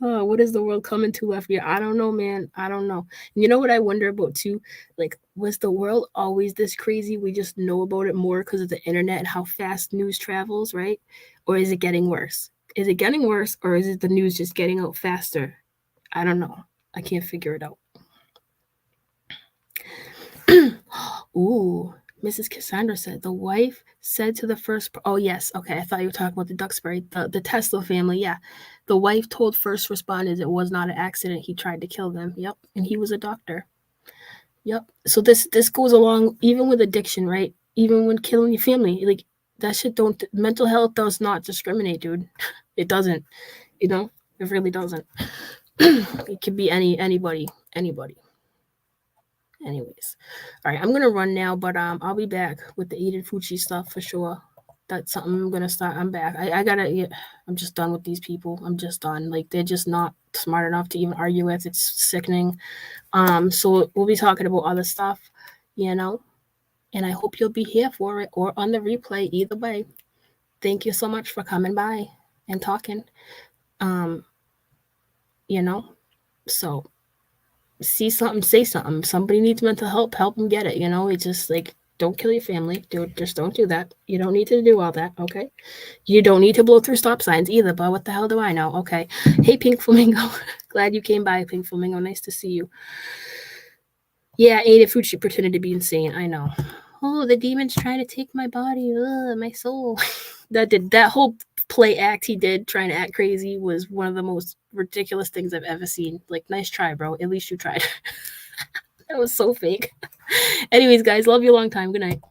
Oh, what is the world coming to after you? I don't know, man. I don't know. And you know what I wonder about too? Like, was the world always this crazy? We just know about it more because of the internet and how fast news travels, right? Or is it getting worse? Is it getting worse, or is it the news just getting out faster? I don't know. I can't figure it out. Ooh, Mrs. Cassandra said the wife said to the first. Oh yes, okay. I thought you were talking about the Duxbury, the Tesla family. Yeah, the wife told first responders it was not an accident. He tried to kill them. Yep, and he was a doctor. Yep. So this goes along even with addiction, right? Even when killing your family, like that shit don't. Mental health does not discriminate, dude. It doesn't. You know, it really doesn't. It could be anybody. Anyways, all right, I'm gonna run now, but I'll be back with the Aiden Fucci stuff for sure. That's something I'm gonna start. I'm back. I gotta. Yeah, I'm just done with these people. I'm just done. Like they're just not smart enough to even argue with. It's sickening. So we'll be talking about other stuff, you know. And I hope you'll be here for it or on the replay. Either way, thank you so much for coming by and talking. You know, so see something, say something. Somebody needs mental help them get it. You know, it's just like don't kill your family. Just don't do that. You don't need to do all that. Okay. You don't need to blow through stop signs either. But what the hell do I know? Okay. Hey, Pink Flamingo. Glad you came by, Pink Flamingo. Nice to see you. Yeah, Ada Fucci pretended to be insane. I know. Oh, the demon's trying to take my body. Ugh, my soul. That whole play act he did trying to act crazy was one of the most ridiculous things I've ever seen. Like, nice try, bro. At least you tried. That was so fake. Anyways, guys, love you a long time. Good night.